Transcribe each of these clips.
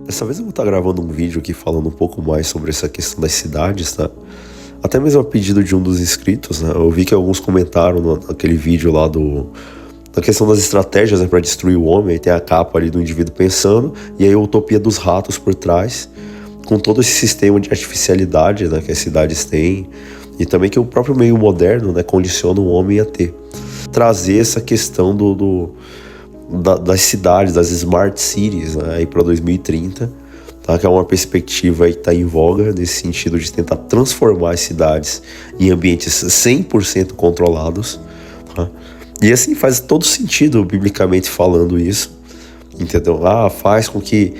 Dessa vez eu vou estar gravando um vídeo aqui falando um pouco mais sobre essa questão das cidades, tá? Até mesmo a pedido de um dos inscritos, né? Eu vi que alguns comentaram naquele vídeo lá da questão das estratégias, né, para destruir o homem. Aí tem a capa ali do indivíduo pensando, e aí a utopia dos ratos por trás, com todo esse sistema de artificialidade, né, que as cidades têm, e também que o próprio meio moderno, né, condiciona o homem a ter. Trazer essa questão das cidades, das smart cities, né, aí para 2030, tá? Que é uma perspectiva aí que está em voga nesse sentido de tentar transformar as cidades em ambientes 100% controlados, tá? E assim faz todo sentido biblicamente falando isso, entendeu? Faz com que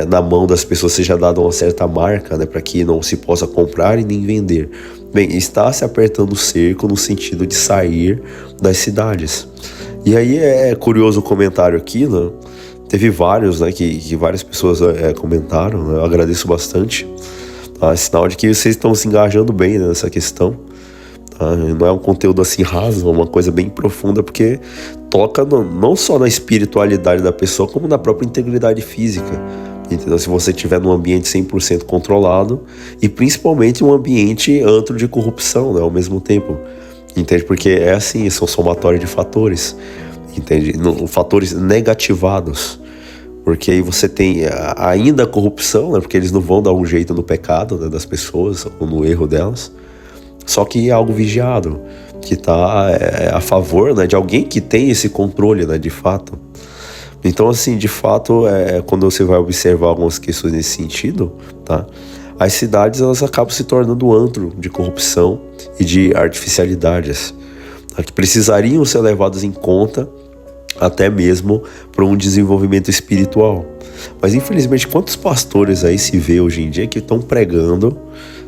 na mão das pessoas seja dada uma certa marca, né, para que não se possa comprar e nem vender. Bem, está se apertando o cerco no sentido de sair das cidades. E aí é curioso o comentário aqui, né? Teve vários, né, que várias pessoas comentaram, né? Eu agradeço bastante. Tá? É sinal de que vocês estão se engajando bem, né, nessa questão. Tá? Não é um conteúdo assim raso, é uma coisa bem profunda, porque toca não só na espiritualidade da pessoa, como na própria integridade física. Entendeu? Se você estiver num ambiente 100% controlado, e principalmente um ambiente antro de corrupção, né, ao mesmo tempo. Entende? Porque é assim, são somatórios de fatores, entende? Fatores negativados, porque aí você tem ainda a corrupção, né? Porque eles não vão dar um jeito no pecado, né, das pessoas, ou no erro delas, só que é algo vigiado, que está a favor, né, de alguém que tem esse controle, né, de fato. Então, assim, de fato, quando você vai observar algumas questões nesse sentido, tá? As cidades, elas acabam se tornando antro de corrupção e de artificialidades, tá? Que precisariam ser levadas em conta até mesmo para um desenvolvimento espiritual. Mas, infelizmente, quantos pastores aí se vê hoje em dia que estão pregando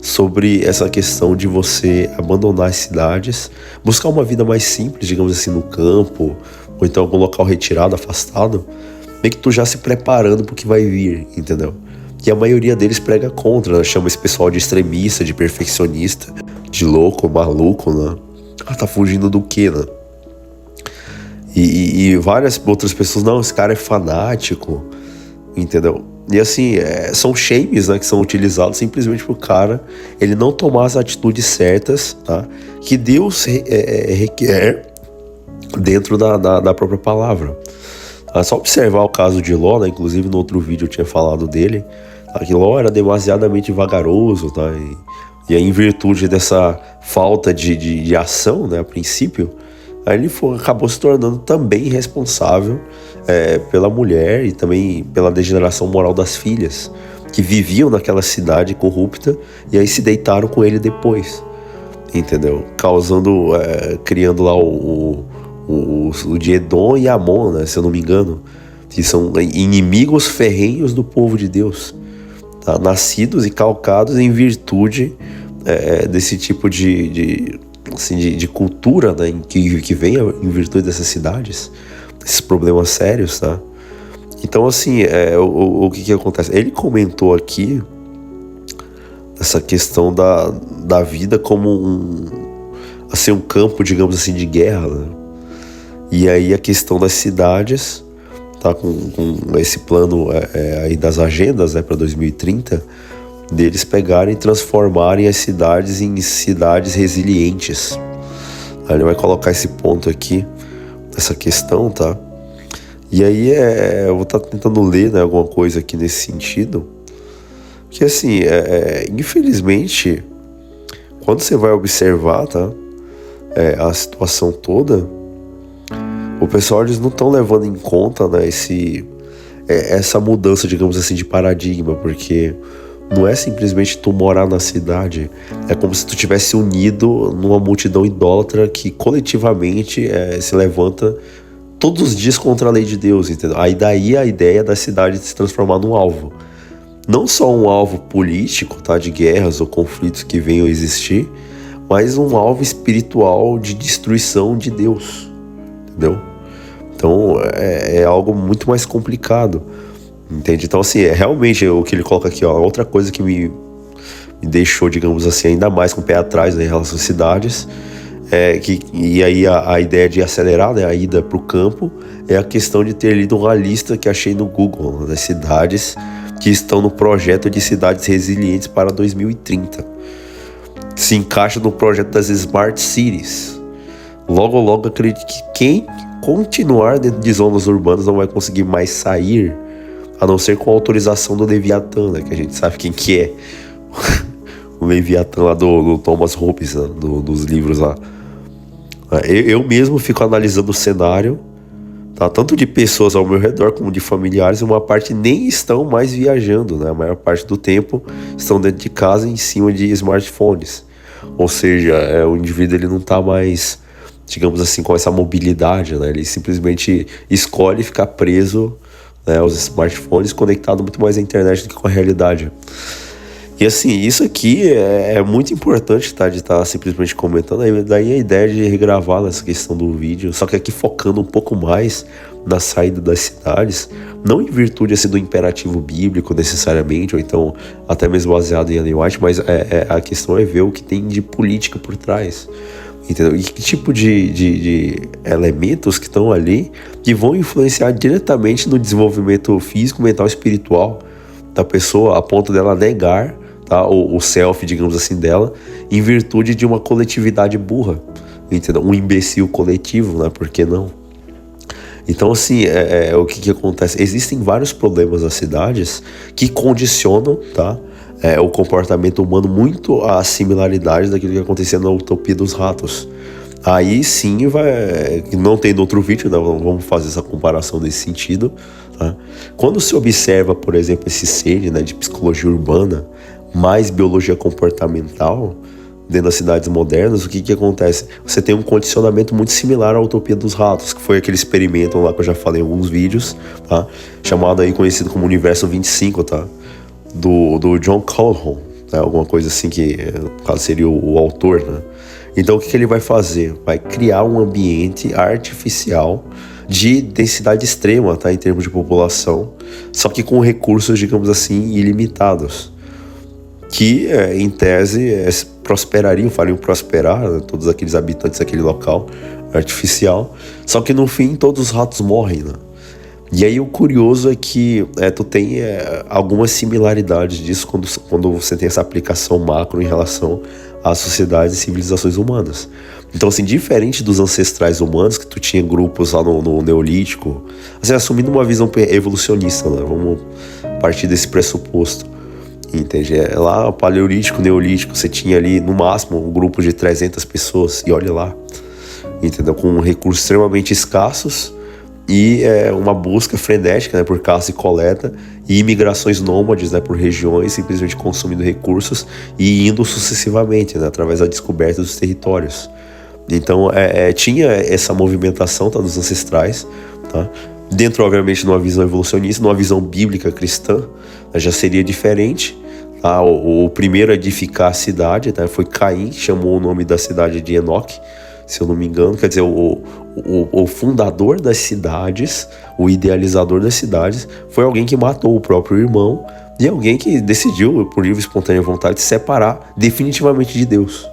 sobre essa questão de você abandonar as cidades, buscar uma vida mais simples, digamos assim, no campo, ou então algum local retirado, afastado, meio que tu já se preparando para o que vai vir, entendeu? E a maioria deles prega contra, né? Chama esse pessoal de extremista, de perfeccionista, de louco, maluco, né? Tá fugindo do quê, né? E várias outras pessoas, não, esse cara é fanático, entendeu? E assim, são shames, né, que são utilizados simplesmente pro cara ele não tomar as atitudes certas, tá? Que Deus requer dentro da própria palavra. É só observar o caso de Ló, né? Inclusive no outro vídeo eu tinha falado dele, tá? Que Ló era demasiadamente vagaroso, tá? E aí, em virtude dessa falta de ação, né, a princípio, aí ele acabou se tornando também responsável pela mulher e também pela degeneração moral das filhas, que viviam naquela cidade corrupta e aí se deitaram com ele depois, entendeu? Criando lá o de Edom e Amon, né, se eu não me engano, que são inimigos ferrenhos do povo de Deus, tá? Nascidos e calcados em virtude desse tipo de cultura, né, que vem em virtude dessas cidades, esses problemas sérios, tá? Então, assim, o que acontece? Ele comentou aqui essa questão da vida como um campo, digamos assim, de guerra, né? E aí a questão das cidades, tá? Com esse plano aí das agendas, né, para 2030, deles pegarem e transformarem as cidades em cidades resilientes. Aí ele vai colocar esse ponto aqui, essa questão, tá? E aí eu vou estar tentando ler, né, alguma coisa aqui nesse sentido, que assim, infelizmente, quando você vai observar, tá, a situação toda, o pessoal, eles não estão levando em conta, né, essa mudança, digamos assim, de paradigma, porque não é simplesmente tu morar na cidade, é como se tu tivesse unido numa multidão idólatra que coletivamente se levanta todos os dias contra a lei de Deus, entendeu? Aí daí a ideia da cidade se transformar num alvo. Não só um alvo político, tá, de guerras ou conflitos que venham a existir, mas um alvo espiritual de destruição de Deus, entendeu? Então é algo muito mais complicado, entende? Então, assim, realmente o que ele coloca aqui, ó, outra coisa que me deixou, digamos assim, ainda mais com o pé atrás, né, em relação às cidades, e aí a ideia de acelerar, né, a ida para o campo, é a questão de ter lido uma lista que achei no Google, né, das cidades que estão no projeto de cidades resilientes para 2030. Se encaixa no projeto das Smart Cities. Logo, logo, acredito que quem continuar dentro de zonas urbanas não vai conseguir mais sair, a não ser com a autorização do Leviatã, né, que a gente sabe quem que é. O Leviatã lá do Thomas Hobbes, né, dos livros lá. Eu mesmo fico analisando o cenário, tá? Tanto de pessoas ao meu redor como de familiares. Uma parte nem estão mais viajando, né? A maior parte do tempo estão dentro de casa em cima de smartphones. Ou seja, o indivíduo ele não está mais, digamos assim, com essa mobilidade, né? Ele simplesmente escolhe ficar preso, né, aos smartphones, conectado muito mais à internet do que com a realidade. E assim, isso aqui é muito importante, tá, de estar simplesmente comentando. Daí a ideia de regravar essa questão do vídeo, só que aqui focando um pouco mais na saída das cidades, não em virtude assim, do imperativo bíblico necessariamente, ou então até mesmo baseado em Ellen White, mas a questão é ver o que tem de política por trás, entendeu? E que tipo de elementos que estão ali que vão influenciar diretamente no desenvolvimento físico, mental e espiritual da pessoa, a ponto dela negar, tá, o self, digamos assim, dela, em virtude de uma coletividade burra, entendeu? Um imbecil coletivo, né? Por que não? Então, assim, o que acontece? Existem vários problemas nas cidades que condicionam, tá, o comportamento humano muito à similaridade daquilo que acontecia na Utopia dos Ratos. Aí sim, não tem no outro vídeo, né? Vamos fazer essa comparação nesse sentido, tá? Quando se observa, por exemplo, esse ser, né, de psicologia urbana, mais biologia comportamental, dentro das cidades modernas, o que acontece? Você tem um condicionamento muito similar à Utopia dos Ratos, que foi aquele experimento lá que eu já falei em alguns vídeos, tá? Chamado aí, conhecido como Universo 25, tá? Do John Calhoun, né? Alguma coisa assim que, no caso, seria o autor, né? Então, o que ele vai fazer? Vai criar um ambiente artificial de densidade extrema, tá? Em termos de população, só que com recursos, digamos assim, ilimitados, que, em tese, prosperariam, fariam prosperar, né, todos aqueles habitantes daquele local artificial, só que no fim todos os ratos morrem, né? E aí o curioso é que tu tem algumas similaridades disso quando você tem essa aplicação macro em relação às sociedades e civilizações humanas. Então, assim, diferente dos ancestrais humanos, que tu tinha grupos lá no Neolítico, assim, assumindo uma visão evolucionista, né? Vamos partir desse pressuposto. Entende? Lá, Paleolítico, Neolítico, você tinha ali, no máximo, um grupo de 300 pessoas, e olha lá, entendeu? Com recursos extremamente escassos e uma busca frenética, né, por caça e coleta, e imigrações nômades, né, por regiões, simplesmente consumindo recursos e indo sucessivamente, né, através da descoberta dos territórios. Então, tinha essa movimentação, tá, dos ancestrais, tá? Dentro, obviamente, de uma visão evolucionista, numa visão bíblica cristã, né, já seria diferente. O primeiro a edificar a cidade, tá, foi Caim, que chamou o nome da cidade de Enoque, se eu não me engano. Quer dizer, o fundador das cidades, o idealizador das cidades, foi alguém que matou o próprio irmão e alguém que decidiu, por livre e espontânea vontade, se separar definitivamente de Deus.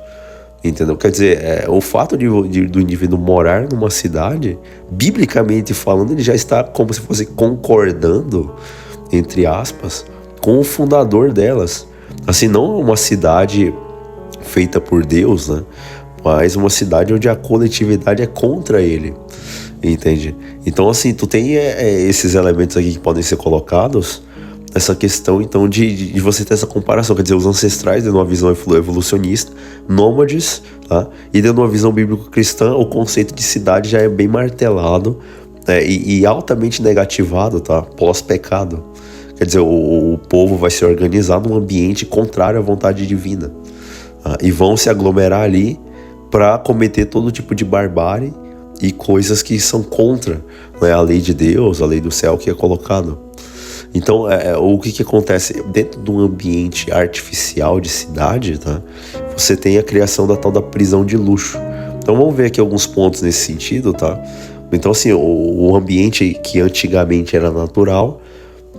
Entendeu? Quer dizer, o fato do indivíduo morar numa cidade, biblicamente falando, ele já está como se fosse concordando, entre aspas, com o fundador delas. Assim, não uma cidade feita por Deus, né? Mas uma cidade onde a coletividade é contra ele, entende? Então, assim, tu tem esses elementos aqui que podem ser colocados, essa questão, então, de você ter essa comparação. Quer dizer, os ancestrais, dentro de uma visão evolucionista, nômades, tá? E dentro de uma visão bíblico-cristã, o conceito de cidade já é bem martelado, né? E altamente negativado, tá? Pós-pecado. Quer dizer, o povo vai se organizar num ambiente contrário à vontade divina, tá? E vão se aglomerar ali para cometer todo tipo de barbárie e coisas que são contra, né, a lei de Deus, a lei do céu que é colocado. Então, o que acontece? Dentro de um ambiente artificial de cidade, tá? Você tem a criação da tal da prisão de luxo. Então, vamos ver aqui alguns pontos nesse sentido, tá? Então, assim, o ambiente que antigamente era natural,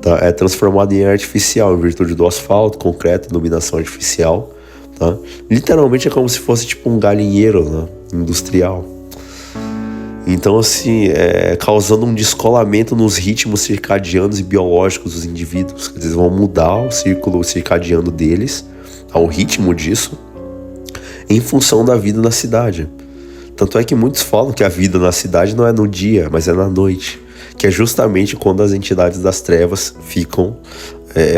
tá, é transformado em artificial, em virtude do asfalto, concreto, iluminação artificial, tá? Literalmente é como se fosse tipo um galinheiro, né, industrial. Então, assim, causando um descolamento nos ritmos circadianos e biológicos dos indivíduos. Quer dizer, vão mudar o círculo circadiano deles, ao ritmo disso, em função da vida na cidade. Tanto é que muitos falam que a vida na cidade não é no dia, mas é na noite, que é justamente quando as entidades das trevas ficam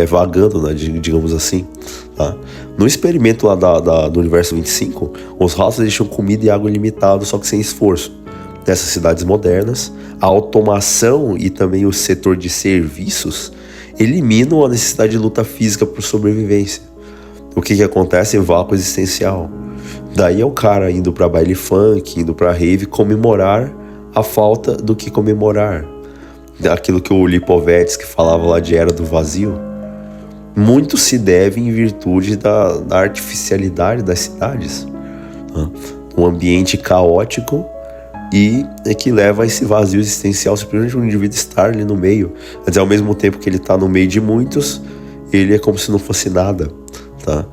vagando, né, digamos assim. Tá? No experimento lá do Universo 25, os ratos deixam comida e água ilimitado, só que sem esforço. Nessas cidades modernas, a automação e também o setor de serviços eliminam a necessidade de luta física por sobrevivência. O que acontece? Vácuo existencial. Daí é o cara indo pra baile funk, indo pra rave, comemorar a falta do que comemorar. Aquilo que o Lipovetsky falava lá de era do vazio. Muito se deve em virtude da artificialidade das cidades. Um ambiente caótico e que leva a esse vazio existencial, simplesmente um indivíduo estar ali no meio. Quer dizer, ao mesmo tempo que ele está no meio de muitos, ele é como se não fosse nada, tá?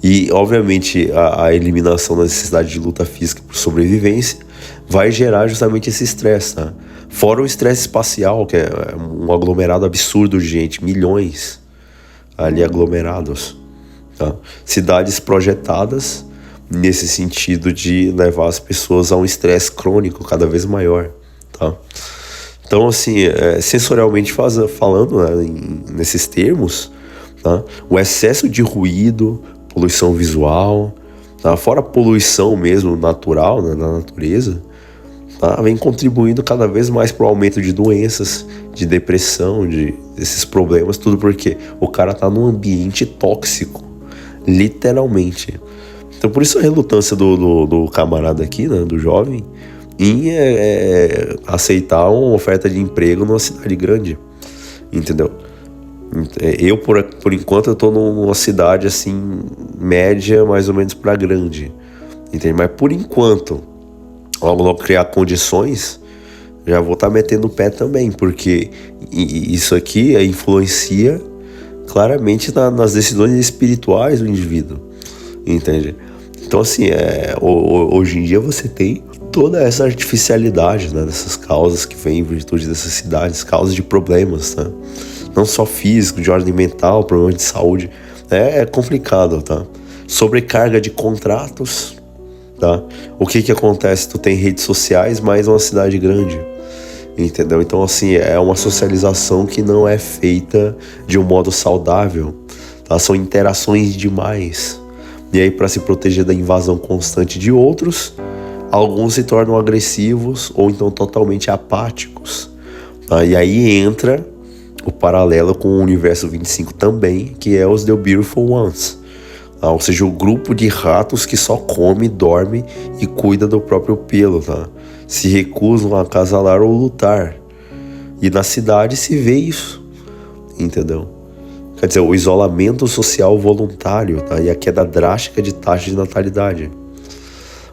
E, obviamente, a eliminação da necessidade de luta física por sobrevivência vai gerar justamente esse estresse, tá? Fora o estresse espacial, que é um aglomerado absurdo de gente, milhões ali aglomerados, tá? Cidades projetadas nesse sentido de levar as pessoas a um estresse crônico cada vez maior, tá? Então, assim, sensorialmente falando, né, nesses termos, tá? O excesso de ruído, poluição visual, tá? Fora a poluição mesmo natural, né, da natureza, tá? Vem contribuindo cada vez mais para o aumento de doenças, de depressão, desses problemas, tudo porque o cara tá num ambiente tóxico, literalmente. Então, por isso a relutância do camarada aqui, né, do jovem, em aceitar uma oferta de emprego numa cidade grande, entendeu? Eu, por enquanto, eu tô numa cidade, assim, média, mais ou menos para grande, entende? Mas, por enquanto, logo criar condições, já vou estar metendo o pé também, porque isso aqui influencia claramente nas decisões espirituais do indivíduo, entende? Então, assim, hoje em dia você tem toda essa artificialidade, né, dessas causas que vêm em virtude dessas cidades, causas de problemas, tá? Não só físico, de ordem mental, problemas de saúde. É complicado, tá? Sobrecarga de contratos, tá? O que acontece? Tu tem redes sociais, mas uma cidade grande, entendeu? Então, assim, é uma socialização que não é feita de um modo saudável, tá? São interações demais. E aí, para se proteger da invasão constante de outros, alguns se tornam agressivos ou então totalmente apáticos, tá? E aí entra o paralelo com o Universo 25 também, que é os The Beautiful Ones, tá? Ou seja, o grupo de ratos que só come, dorme e cuida do próprio pelo, tá? Se recusam a acasalar ou lutar. E na cidade se vê isso, entendeu? Quer dizer, o isolamento social voluntário, tá? E a queda drástica de taxa de natalidade.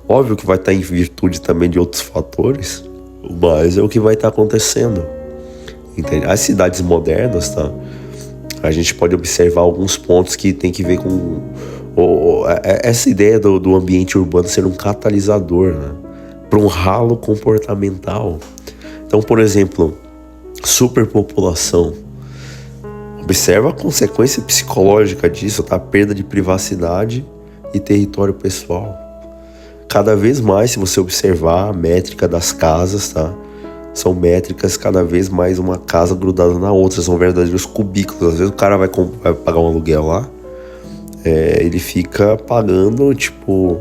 Óbvio que vai estar em virtude também de outros fatores, mas é o que vai estar acontecendo, entende? As cidades modernas, tá? A gente pode observar alguns pontos que tem que ver com essa ideia do ambiente urbano ser um catalisador, né, para um ralo comportamental. Então, por exemplo, superpopulação. Observa a consequência psicológica disso, tá? Perda de privacidade e território pessoal. Cada vez mais, se você observar a métrica das casas, tá? São métricas cada vez mais uma casa grudada na outra, são verdadeiros cubículos. Às vezes o cara vai pagar um aluguel lá, ele fica pagando, tipo,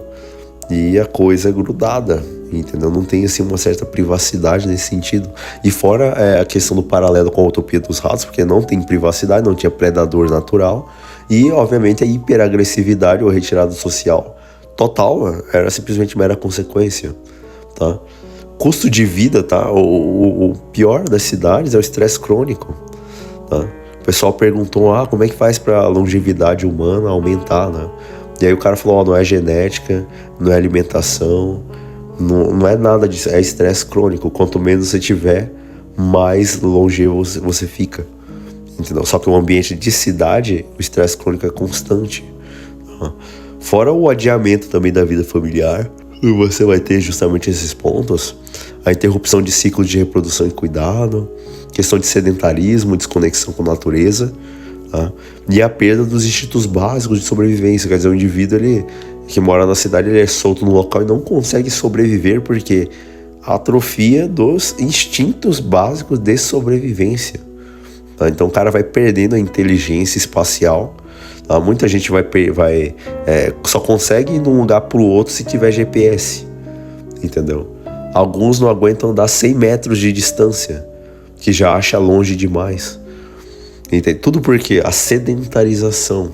e a coisa é grudada, entendeu? Não tem, assim, uma certa privacidade nesse sentido. E fora a questão do paralelo com a utopia dos ratos, porque não tem privacidade, não tinha predador natural, e, obviamente, a hiperagressividade ou retirada social total era simplesmente mera consequência, tá? Custo de vida, tá? O pior das cidades é o estresse crônico, tá? O pessoal perguntou, como é que faz para a longevidade humana aumentar, né? E aí o cara falou, não é genética, não é alimentação, não é nada disso, é estresse crônico. Quanto menos você tiver, mais longevo você fica, entendeu? Só que o ambiente de cidade, o estresse crônico é constante, tá? Fora o adiamento também da vida familiar, você vai ter justamente esses pontos. a interrupção de ciclos de reprodução e cuidado, questão de sedentarismo, desconexão com a natureza, tá? E a perda dos instintos básicos de sobrevivência. Quer dizer, o indivíduo que mora na cidade, ele é solto no local e não consegue sobreviver porque atrofia dos instintos básicos de sobrevivência, tá? Então o cara vai perdendo a inteligência espacial, tá? Muita gente só consegue ir de um lugar para o outro se tiver GPS, entendeu? Alguns não aguentam dar 100 metros de distância, que já acha longe demais, entende? Tudo porque a sedentarização,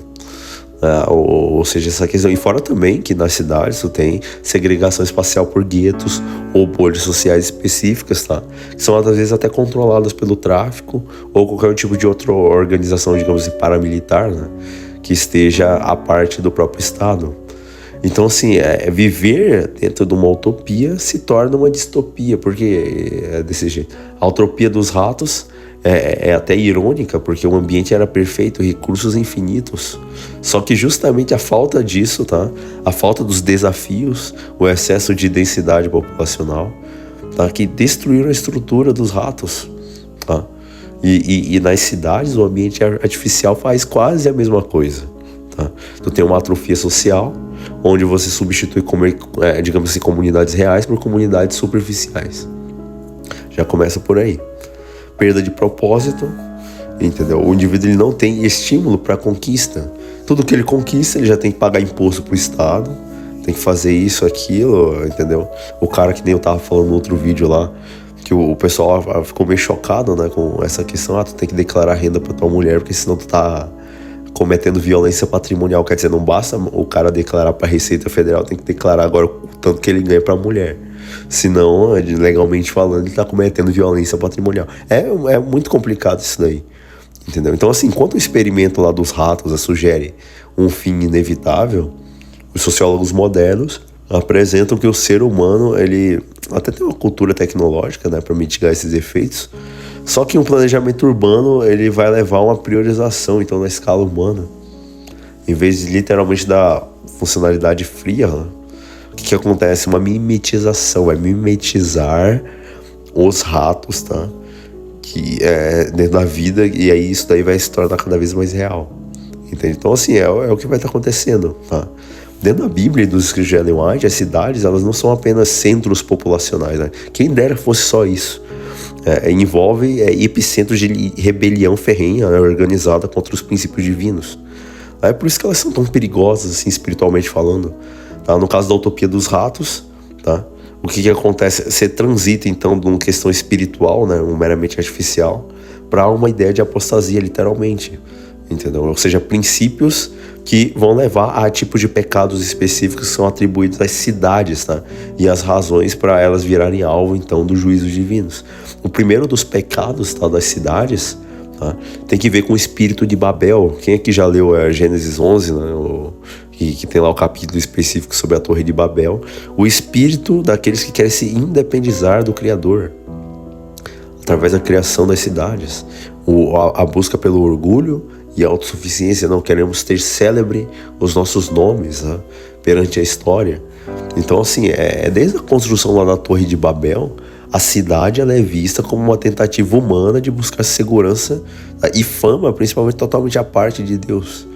ou seja, essa questão. E fora também que nas cidades tu tem segregação espacial por guetos ou bolhas sociais específicas, tá? Que são às vezes até controladas pelo tráfico ou qualquer tipo de outra organização, digamos assim, paramilitar, né? Que esteja à parte do próprio Estado. Então, assim, viver dentro de uma utopia se torna uma distopia, porque é desse jeito. A utopia dos ratos é até irônica, porque o ambiente era perfeito, recursos infinitos. Só que justamente a falta disso, tá? A falta dos desafios, o excesso de densidade populacional, tá? Que destruíram a estrutura dos ratos, tá? E nas cidades o ambiente artificial faz quase a mesma coisa, tá? Tu tem uma atrofia social, onde você substitui, digamos assim, comunidades reais por comunidades superficiais. Já começa por aí. Perda de propósito, entendeu? O indivíduo ele não tem estímulo para conquista. Tudo que ele conquista, ele já tem que pagar imposto pro Estado, tem que fazer isso, aquilo, entendeu? O cara, que nem eu tava falando no outro vídeo lá, que o pessoal ficou meio chocado, né, com essa questão. Tu tem que declarar renda pra tua mulher, porque senão tu tá cometendo violência patrimonial. Quer dizer, não basta o cara declarar pra Receita Federal, tem que declarar agora o tanto que ele ganha pra mulher. Senão, legalmente falando, ele tá cometendo violência patrimonial. É muito complicado isso daí, entendeu? Então, assim, enquanto o experimento lá dos ratos sugere um fim inevitável, os sociólogos modernos apresentam que o ser humano, ele até tem uma cultura tecnológica, né, para mitigar esses efeitos, só que um planejamento urbano, ele vai levar a uma priorização, então, na escala humana. Em vez de literalmente dar funcionalidade fria, né? O que acontece? Uma mimetização, vai mimetizar os ratos, tá? Que dentro da vida, e aí isso daí vai se tornar cada vez mais real, entende? Então, assim, é o que vai estar acontecendo, tá? Dentro da Bíblia e dos escritos de Ellen White, as cidades, elas não são apenas centros populacionais, né? Quem dera fosse só isso. Envolve epicentros de rebelião ferrenha, né, organizada contra os princípios divinos. É por isso que elas são tão perigosas, assim, espiritualmente falando. Tá? No caso da utopia dos ratos, tá? O que acontece? Você transita, então, de uma questão espiritual, né, meramente artificial, para uma ideia de apostasia, literalmente, entendeu? Ou seja, princípios que vão levar a tipos de pecados específicos que são atribuídos às cidades, tá? E as razões para elas virarem alvo, então, dos juízos divinos. O primeiro dos pecados, tá, das cidades, tá, tem que ver com o espírito de Babel. Quem aqui já leu Gênesis 11, né? Que tem lá o capítulo específico sobre a Torre de Babel, o espírito daqueles que querem se independizar do Criador, através da criação das cidades, a busca pelo orgulho e a autossuficiência. Não queremos ter célebre os nossos nomes, né, perante a história. Então, assim, desde a construção lá da Torre de Babel, a cidade ela é vista como uma tentativa humana de buscar segurança e fama, principalmente totalmente à parte de Deus.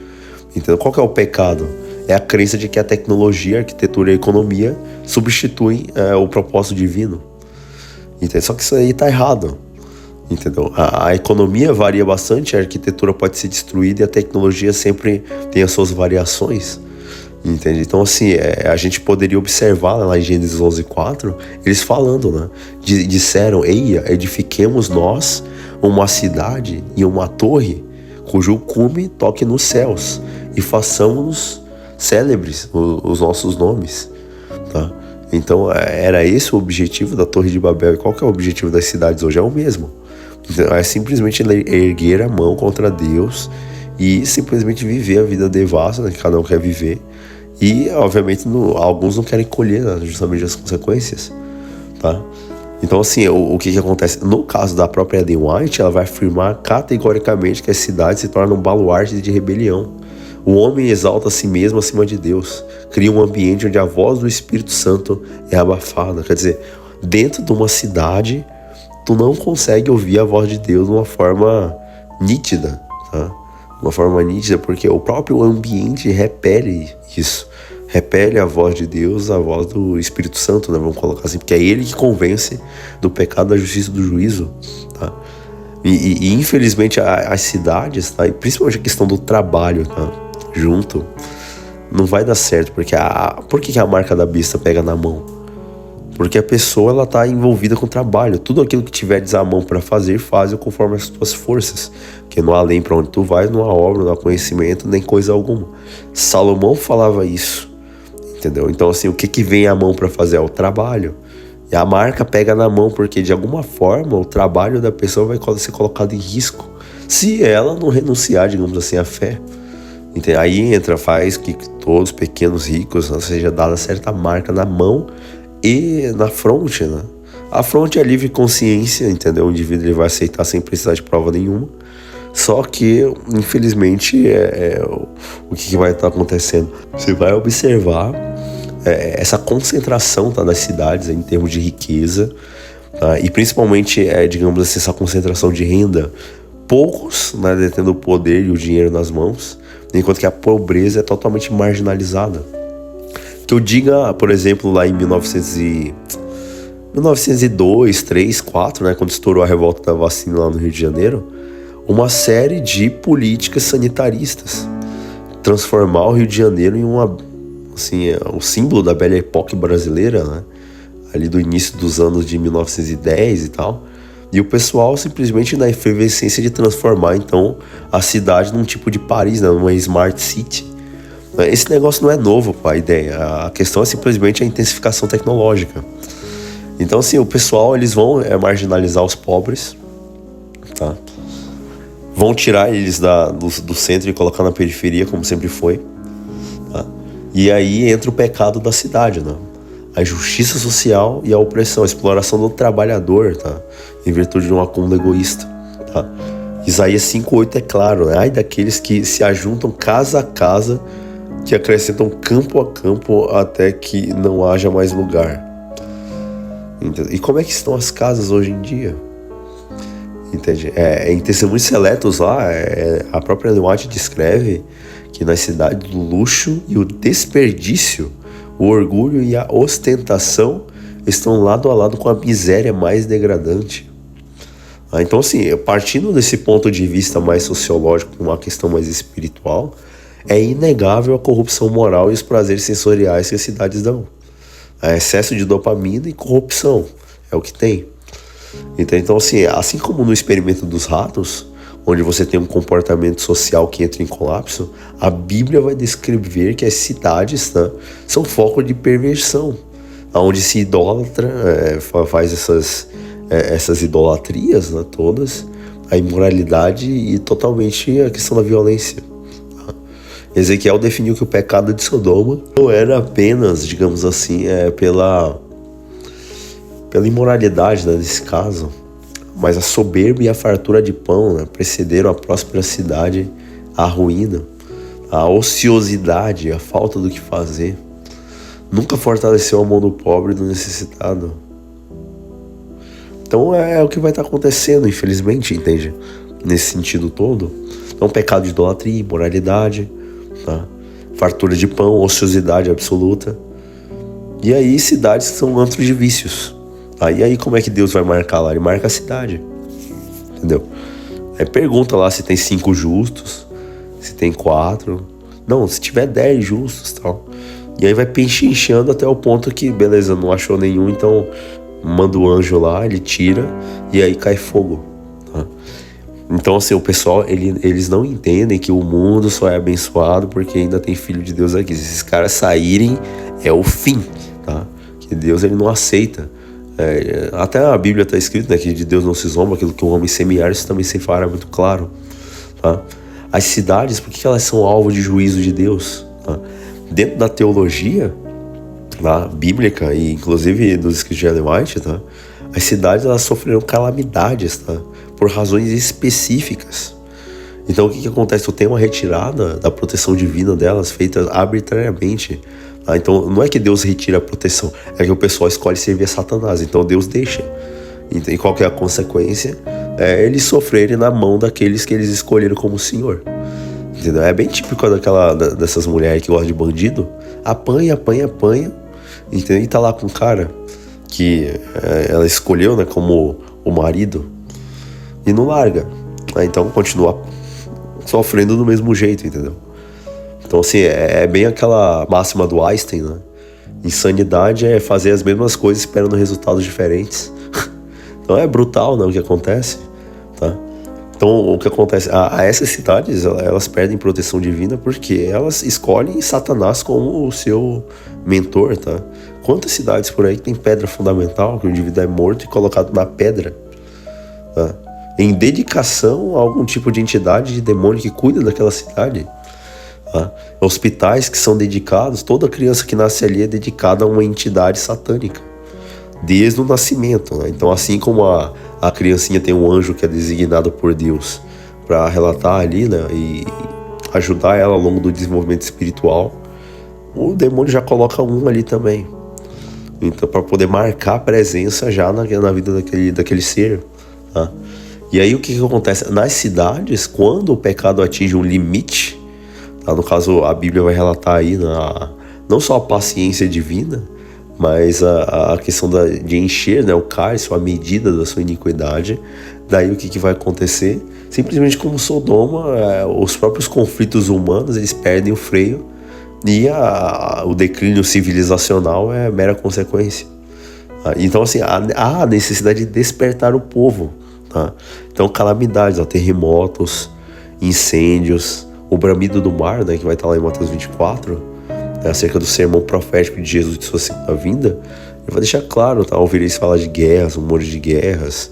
Então, qual que é o pecado? É a crença de que a tecnologia, a arquitetura e a economia substituem o propósito divino. Entendeu? Só que isso aí está errado. Entendeu? A economia varia bastante, a arquitetura pode ser destruída e a tecnologia sempre tem as suas variações. Entende? Então, assim, a gente poderia observar lá em Gênesis 11:4, eles falando, né? Disseram: eia, edifiquemos nós uma cidade e uma torre cujo cume toque nos céus e façamos célebres os nossos nomes, tá? Então, era esse o objetivo da Torre de Babel. E qual que é o objetivo das cidades hoje? É o mesmo. Então, é simplesmente erguer a mão contra Deus e simplesmente viver a vida devassa, né, que cada um quer viver. E, obviamente, alguns não querem colher, né, justamente as consequências, tá? Então, assim, o que acontece? No caso da própria Ellen White, ela vai afirmar categoricamente que as cidades se tornam baluartes de rebelião. O homem exalta a si mesmo acima de Deus, cria um ambiente onde a voz do Espírito Santo é abafada. Quer dizer, dentro de uma cidade, tu não consegue ouvir a voz de Deus de uma forma nítida, tá? Uma forma nítida, porque o próprio ambiente repele isso. Repele a voz de Deus, a voz do Espírito Santo, né? Vamos colocar assim, porque é ele que convence do pecado, da justiça e do juízo, tá? E infelizmente as cidades, tá? E principalmente a questão do trabalho, tá? Junto, não vai dar certo, porque por que a marca da besta pega na mão? Porque a pessoa, ela tá envolvida com o trabalho. Tudo aquilo que tiveres a mão para fazer, faz conforme as tuas forças. Porque não há além para onde tu vais, não há obra, não há conhecimento, nem coisa alguma. Salomão falava isso, entendeu? Então assim, o que vem à mão para fazer é o trabalho. E a marca pega na mão, porque de alguma forma o trabalho da pessoa vai ser colocado em risco, se ela não renunciar, digamos assim, à fé. Entendeu? Aí faz que todos os pequenos ricos, né, seja dada certa marca na mão e na fronte, né? A fronte é livre consciência, entendeu? O indivíduo ele vai aceitar sem precisar de prova nenhuma. Só que, infelizmente, o que vai estar acontecendo? Você vai observar essa concentração, tá, das cidades em termos de riqueza, tá? E principalmente, digamos assim, essa concentração de renda. Poucos, né, detendo o poder e o dinheiro nas mãos, enquanto que a pobreza é totalmente marginalizada. Que eu diga, por exemplo, lá em 1902, 3, 4, né, quando estourou a revolta da vacina lá no Rio de Janeiro, uma série de políticas sanitaristas, transformar o Rio de Janeiro em o símbolo da Belle Époque brasileira, né, ali do início dos anos de 1910 e tal. E o pessoal simplesmente na efervescência de transformar então a cidade num tipo de Paris, né, numa Smart City. Esse negócio não é novo, pô, a ideia. A questão é simplesmente a intensificação tecnológica. Então assim, o pessoal, eles vão marginalizar os pobres, tá? Vão tirar eles do centro e colocar na periferia, como sempre foi, tá? E aí entra o pecado da cidade, né? A injustiça social e a opressão, a exploração do trabalhador, tá? Em virtude de um acúmulo egoísta, tá? Isaías 5:8 é claro, né? Ai daqueles que se ajuntam casa a casa, que acrescentam campo a campo até que não haja mais lugar. Entende? E como é que estão as casas hoje em dia? Entende? Em Testemunhos Seletos lá, a própria Ellen White descreve que na cidade do luxo e o desperdício, o orgulho e a ostentação estão lado a lado com a miséria mais degradante. Então assim, partindo desse ponto de vista mais sociológico, uma questão mais espiritual, é inegável a corrupção moral e os prazeres sensoriais que as cidades dão. Excesso de dopamina e corrupção é o que tem. Então assim como no experimento dos ratos, onde você tem um comportamento social que entra em colapso, a Bíblia vai descrever que as cidades, né, são foco de perversão, onde se idolatra, faz essas idolatrias, né, todas, a imoralidade e totalmente a questão da violência. Ezequiel definiu que o pecado de Sodoma não era apenas, digamos assim, pela imoralidade, né, nesse caso, mas a soberba e a fartura de pão, né, precederam a próspera cidade, a ruína, a ociosidade, a falta do que fazer. Nunca fortaleceu a mão do pobre e do necessitado. Então é o que vai estar acontecendo, infelizmente, entende? Nesse sentido todo. Então, pecado de idolatria, imoralidade, tá? Fartura de pão, ociosidade absoluta. E aí cidades que são antros de vícios. Tá? E aí como é que Deus vai marcar lá? Ele marca a cidade, entendeu? Aí pergunta lá se tem 5 justos, se tem 4. Não, se tiver 10 justos, tal. E aí vai pechinchando até o ponto que, beleza, não achou nenhum, então manda o anjo lá, ele tira e aí cai fogo, tá? Então assim, o pessoal, eles não entendem que o mundo só é abençoado porque ainda tem filho de Deus aqui. Se esses caras saírem, é o fim, tá? Que Deus, ele não aceita. Até a Bíblia está escrito, né, que de Deus não se zomba, aquilo que o homem semear, isso também se fará muito claro, tá? As cidades, por que elas são alvo de juízo de Deus, tá? Dentro da teologia, tá, bíblica e inclusive dos escritos de Ellen White, tá? As cidades, elas sofreram calamidades, tá? Por razões específicas. Então o que acontece? Tu tem uma retirada da proteção divina delas feita arbitrariamente, Então não é que Deus retira a proteção, é que o pessoal escolhe servir a Satanás, então Deus deixa. E qual que é a consequência? É eles sofrerem na mão daqueles que eles escolheram como senhor. Entendeu? É bem típico dessas mulheres que gostam de bandido. Apanha, entendeu? E tá lá com um cara que ela escolheu, né, como o marido, e não larga. Então continua sofrendo do mesmo jeito, entendeu? Então assim, é bem aquela máxima do Einstein, né? Insanidade é fazer as mesmas coisas esperando resultados diferentes. Então é brutal, né, o que acontece, tá? Então o que acontece, essas cidades, elas perdem proteção divina porque elas escolhem Satanás como o seu mentor, tá? Quantas cidades por aí que tem pedra fundamental, que o indivíduo é morto e colocado na pedra, tá? Em dedicação a algum tipo de entidade de demônio que cuida daquela cidade. Tá? Hospitais que são dedicados, toda criança que nasce ali é dedicada a uma entidade satânica, desde o nascimento, né? Então assim como a criancinha tem um anjo que é designado por Deus para relatar ali, né, e ajudar ela ao longo do desenvolvimento espiritual, o demônio já coloca um ali também, então para poder marcar a presença já na vida daquele ser, tá? E aí o que acontece? Nas cidades, quando o pecado atinge um limite, tá? No caso a Bíblia vai relatar aí não só a paciência divina, mas a questão de encher, né, o cálice, a medida da sua iniquidade. Daí o que vai acontecer? Simplesmente como Sodoma, os próprios conflitos humanos, eles perdem o freio e o declínio civilizacional é mera consequência. Então assim, há a necessidade de despertar o povo, tá? Então calamidades, terremotos, incêndios, o bramido do mar, né, que vai estar lá em Mateus 24, acerca do sermão profético de Jesus de sua segunda vinda, ele vai deixar claro, tá? Ouvireis falar de guerras, rumores de guerras,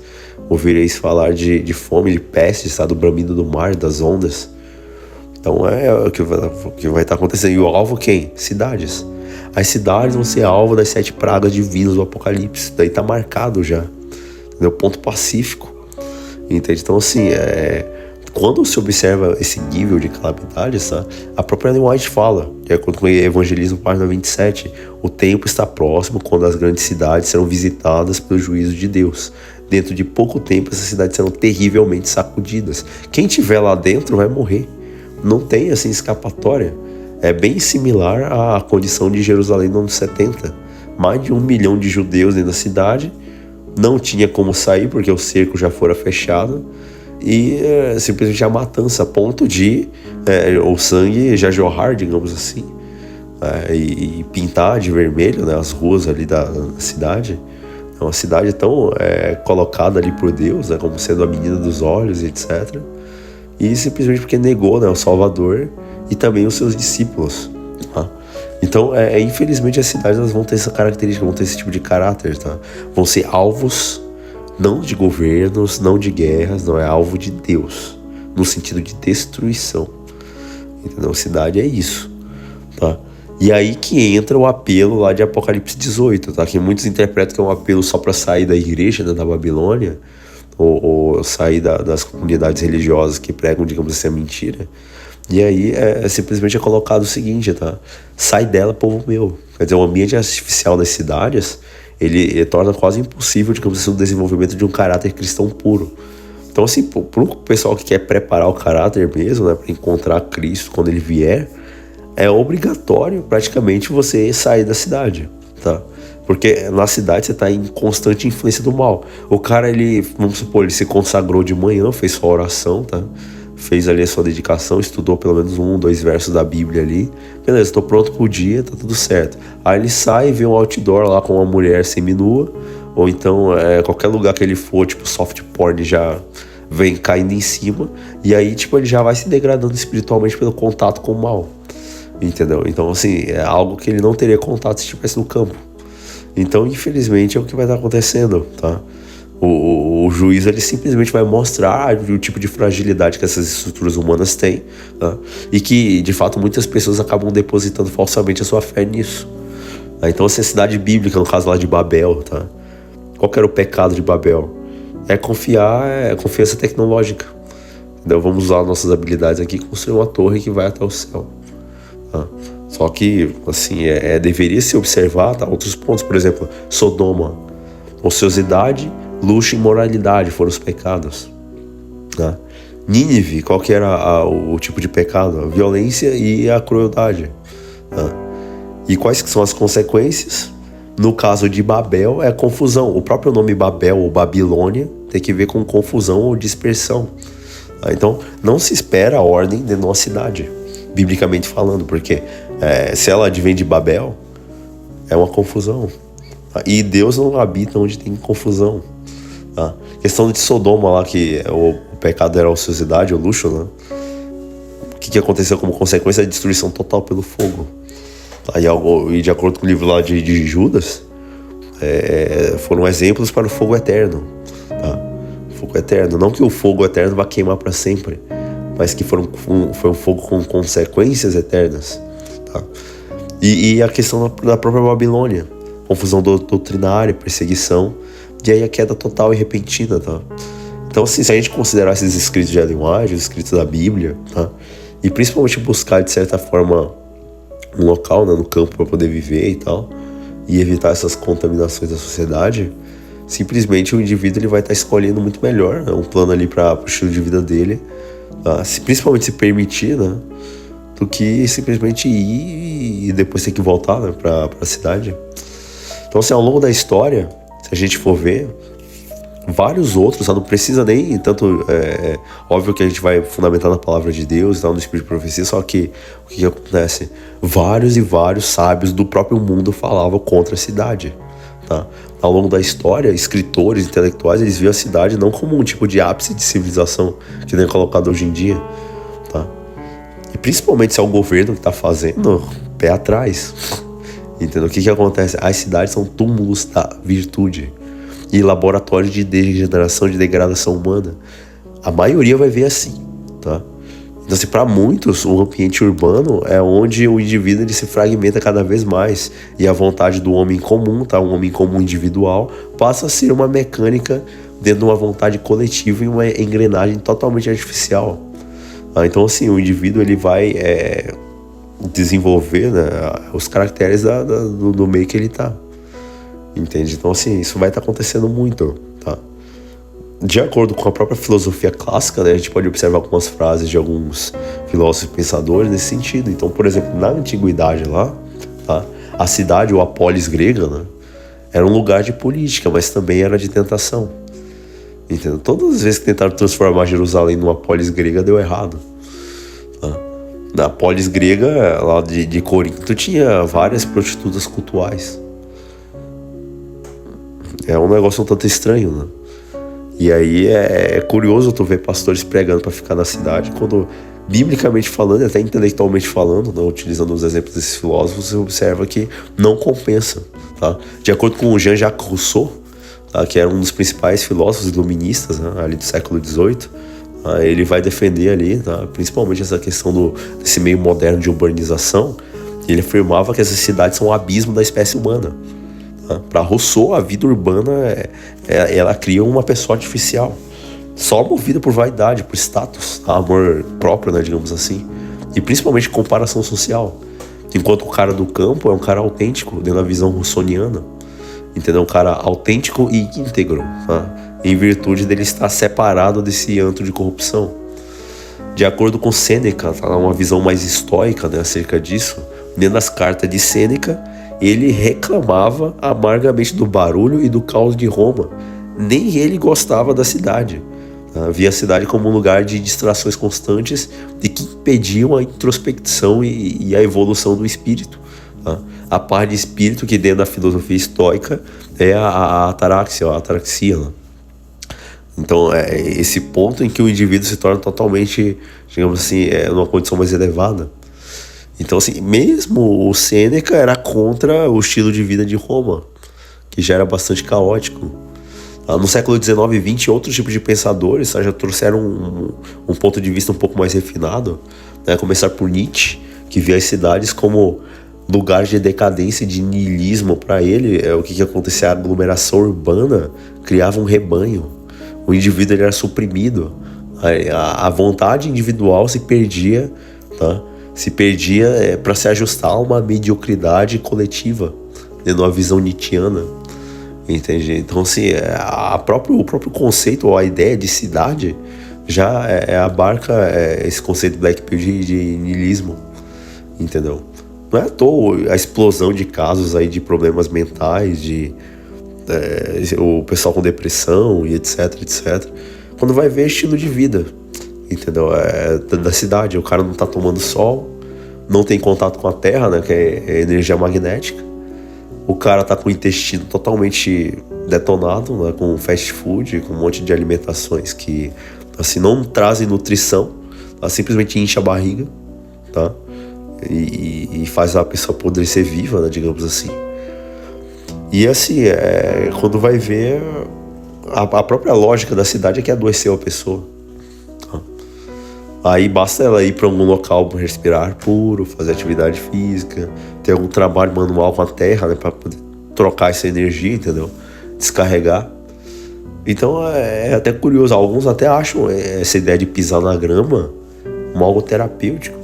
ouvireis falar de fome, de pestes, tá? Do bramido do mar, das ondas. Então é o que vai estar acontecendo. E o alvo quem? Cidades. As cidades vão ser alvo das 7 pragas divinas do Apocalipse. Daí tá marcado já, entendeu? Ponto pacífico. Entende? Então assim, quando se observa esse nível de calamidades, tá? A própria Ellen White fala, de acordo com o Evangelismo, página 27, o tempo está próximo quando as grandes cidades serão visitadas pelo juízo de Deus. Dentro de pouco tempo, essas cidades serão terrivelmente sacudidas. Quem estiver lá dentro vai morrer. Não tem, assim, escapatória. É bem similar à condição de Jerusalém no ano 70. Mais de 1 milhão de judeus dentro da cidade. Não tinha como sair porque o cerco já fora fechado. E simplesmente a matança, a ponto de o sangue já jorrar, digamos assim, e pintar de vermelho, né, as ruas ali da cidade. É uma cidade tão colocada ali por Deus, né, como sendo a menina dos olhos, etc. E simplesmente porque negou, né, o Salvador e também os seus discípulos. Tá? Então, infelizmente, as cidades elas vão ter essa característica, vão ter esse tipo de caráter. Tá? Vão ser alvos não de governos, não de guerras, não, é alvo de Deus, no sentido de destruição. Entendeu? Cidade é isso, tá? E aí que entra o apelo lá de Apocalipse 18, tá? Que muitos interpretam que é um apelo só para sair da igreja, né, da Babilônia, ou sair das comunidades religiosas que pregam, digamos assim, a mentira. E aí simplesmente é colocado o seguinte, tá? Sai dela, povo meu. Quer dizer, o ambiente artificial das cidades, ele torna quase impossível, digamos assim, o desenvolvimento de um caráter cristão puro. Então, assim, pro pessoal que quer preparar o caráter mesmo, né, para encontrar Cristo quando ele vier, é obrigatório, praticamente, você sair da cidade, tá? Porque na cidade você tá em constante influência do mal. O cara, vamos supor, ele se consagrou de manhã, fez sua oração, tá? Fez ali a sua dedicação, estudou pelo menos 1, 2 versos da Bíblia ali. Beleza, tô pronto pro dia, tá tudo certo. Aí ele sai e vê um outdoor lá com uma mulher seminua, ou então qualquer lugar que ele for, tipo soft porn, já vem caindo em cima. E aí, tipo, ele já vai se degradando espiritualmente pelo contato com o mal. Entendeu? Então, assim, é algo que ele não teria contato se estivesse no campo. Então, infelizmente, é o que vai estar acontecendo, tá? O juiz, ele simplesmente vai mostrar o tipo de fragilidade que essas estruturas humanas têm, tá? E que, de fato, muitas pessoas acabam depositando falsamente a sua fé nisso. Tá? Então, essa cidade bíblica, no caso lá de Babel, tá? Qual que era o pecado de Babel? É confiança tecnológica. Entendeu? Vamos usar nossas habilidades aqui e construir uma torre que vai até o céu. Tá? Só que, assim, deveria se observar, tá, outros pontos. Por exemplo, Sodoma, ociosidade, luxo e imoralidade foram os pecados, tá? Nínive, qual que era o tipo de pecado? A violência e a crueldade, tá? E quais que são as consequências? No caso de Babel, é a confusão. O próprio nome Babel ou Babilônia tem que ver com confusão ou dispersão, tá? Então, não se espera a ordem de nossa cidade, biblicamente falando, porque se ela advém de Babel, é uma confusão, tá? E Deus não habita onde tem confusão, tá? Questão de Sodoma lá, que o pecado era a ociosidade, o luxo, né? O que aconteceu como consequência? A destruição total pelo fogo, tá? E de acordo com o livro lá de Judas, foram exemplos para o fogo eterno, tá? Fogo eterno, não que o fogo eterno vá queimar para sempre, mas que foi um fogo com consequências eternas, tá? E a questão da própria Babilônia, confusão doutrinária, perseguição, e aí a queda total e repentina, tá? Então, assim, se a gente considerar esses escritos de Ellen White, os escritos da Bíblia, tá? E principalmente buscar, de certa forma, um local, né, no campo para poder viver e tal, e evitar essas contaminações da sociedade, simplesmente o indivíduo ele vai estar escolhendo muito melhor, né, um plano ali para o estilo de vida dele, tá? Principalmente se permitir, né, do que simplesmente ir e depois ter que voltar, né, para a cidade. Então, assim, ao longo da história, se a gente for ver, vários outros, não precisa nem tanto, óbvio que a gente vai fundamentar na palavra de Deus, no espírito de profecia, só que o que acontece? Vários e vários sábios do próprio mundo falavam contra a cidade, tá? Ao longo da história, escritores, intelectuais, eles viam a cidade não como um tipo de ápice de civilização que nem é colocado hoje em dia, tá? E principalmente se é o governo que está fazendo, pé atrás, entendeu? O que acontece? As cidades são túmulos da virtude e laboratórios de degeneração, de degradação humana. A maioria vai ver assim, tá? Então, assim, para muitos, o ambiente urbano é onde o indivíduo ele se fragmenta cada vez mais e a vontade do homem comum, tá? Um homem comum individual passa a ser uma mecânica dentro de uma vontade coletiva e uma engrenagem totalmente artificial. Então, assim, o indivíduo ele vai desenvolver, né, os caracteres do meio que ele tá. Entende? Então, assim, isso vai estar acontecendo muito, tá? De acordo com a própria filosofia clássica, né, a gente pode observar algumas frases de alguns filósofos e pensadores nesse sentido. Então, por exemplo, na antiguidade lá, tá, a cidade, ou a polis grega, né, era um lugar de política, mas também era de tentação. Entendeu? Todas as vezes que tentaram transformar Jerusalém numa polis grega, deu errado, tá? Na polis grega, lá de Corinto, tinha várias prostitutas cultuais. É um negócio um tanto estranho, né? E aí é curioso tu ver pastores pregando para ficar na cidade, quando, biblicamente falando, e até intelectualmente falando, né, utilizando os exemplos desses filósofos, você observa que não compensa, tá? De acordo com o Jean-Jacques Rousseau, tá, que era um dos principais filósofos iluministas, né, ali do século XVIII, tá, ele vai defender ali, tá, principalmente essa questão desse meio moderno de urbanização. Ele afirmava que essas cidades são um abismo da espécie humana. Para Rousseau, a vida urbana ela cria uma pessoa artificial, só movida por vaidade, por status, amor próprio, né, digamos assim, e principalmente comparação social. Enquanto o cara do campo é um cara autêntico, dentro da visão russoniana, entendeu? Um cara autêntico e íntegro, tá? Em virtude dele estar separado desse antro de corrupção. De acordo com Sêneca, tá? Uma visão mais estoica, né, acerca disso, dentro das cartas de Sêneca, ele reclamava amargamente do barulho e do caos de Roma. Nem ele gostava da cidade, tá? Via a cidade como um lugar de distrações constantes e que impediam a introspecção e a evolução do espírito, tá? A paz de espírito, que dentro da filosofia estoica é a ataraxia, a ataraxia, né? Então é esse ponto em que o indivíduo se torna totalmente, digamos assim, numa condição mais elevada. Então, assim, mesmo o Sêneca era contra o estilo de vida de Roma, que já era bastante caótico. No século XIX e XX, outros tipos de pensadores já trouxeram um ponto de vista um pouco mais refinado, né? Começar por Nietzsche, que via as cidades como lugar de decadência e de niilismo. Para ele, o que acontecia? A aglomeração urbana criava um rebanho. O indivíduo ele era suprimido. A vontade individual se perdia, tá? Se perdia para se ajustar a uma mediocridade coletiva, dentro de uma visão nietzschiana, entende? Então, assim, o próprio conceito ou a ideia de cidade já abarca esse conceito Black Pill de niilismo, entendeu? Não é à toa a explosão de casos aí de problemas mentais, o pessoal com depressão e etc, etc. Quando vai ver estilo de vida, entendeu? Da cidade, o cara não tá tomando sol, não tem contato com a terra, né, que é energia magnética. O cara tá com o intestino totalmente detonado, né, com fast food, com um monte de alimentações que, assim, não trazem nutrição, tá? Simplesmente incha a barriga, tá? E faz a pessoa poder ser viva, né, digamos assim. E assim, quando vai ver, a própria lógica da cidade é que adoeceu a pessoa. Tá? Aí basta ela ir para algum local para respirar puro, fazer atividade física, ter algum trabalho manual com a terra, né, para poder trocar essa energia, entendeu? Descarregar. Então é até curioso, alguns até acham essa ideia de pisar na grama algo terapêutico,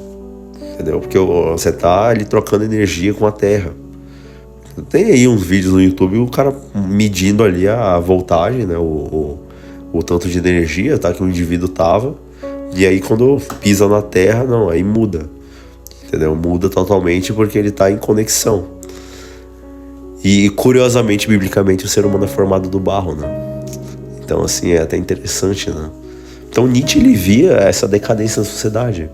entendeu? Porque você tá ali trocando energia com a terra. Tem aí uns vídeos no YouTube, o cara medindo ali a voltagem, né? O tanto de energia, tá? Que o indivíduo tava. E aí quando pisa na terra, não, aí muda. Entendeu? Muda totalmente porque ele tá em conexão. E curiosamente, biblicamente, o ser humano é formado do barro, né? Então, assim, é até interessante, né? Então Nietzsche, ele via essa decadência da sociedade.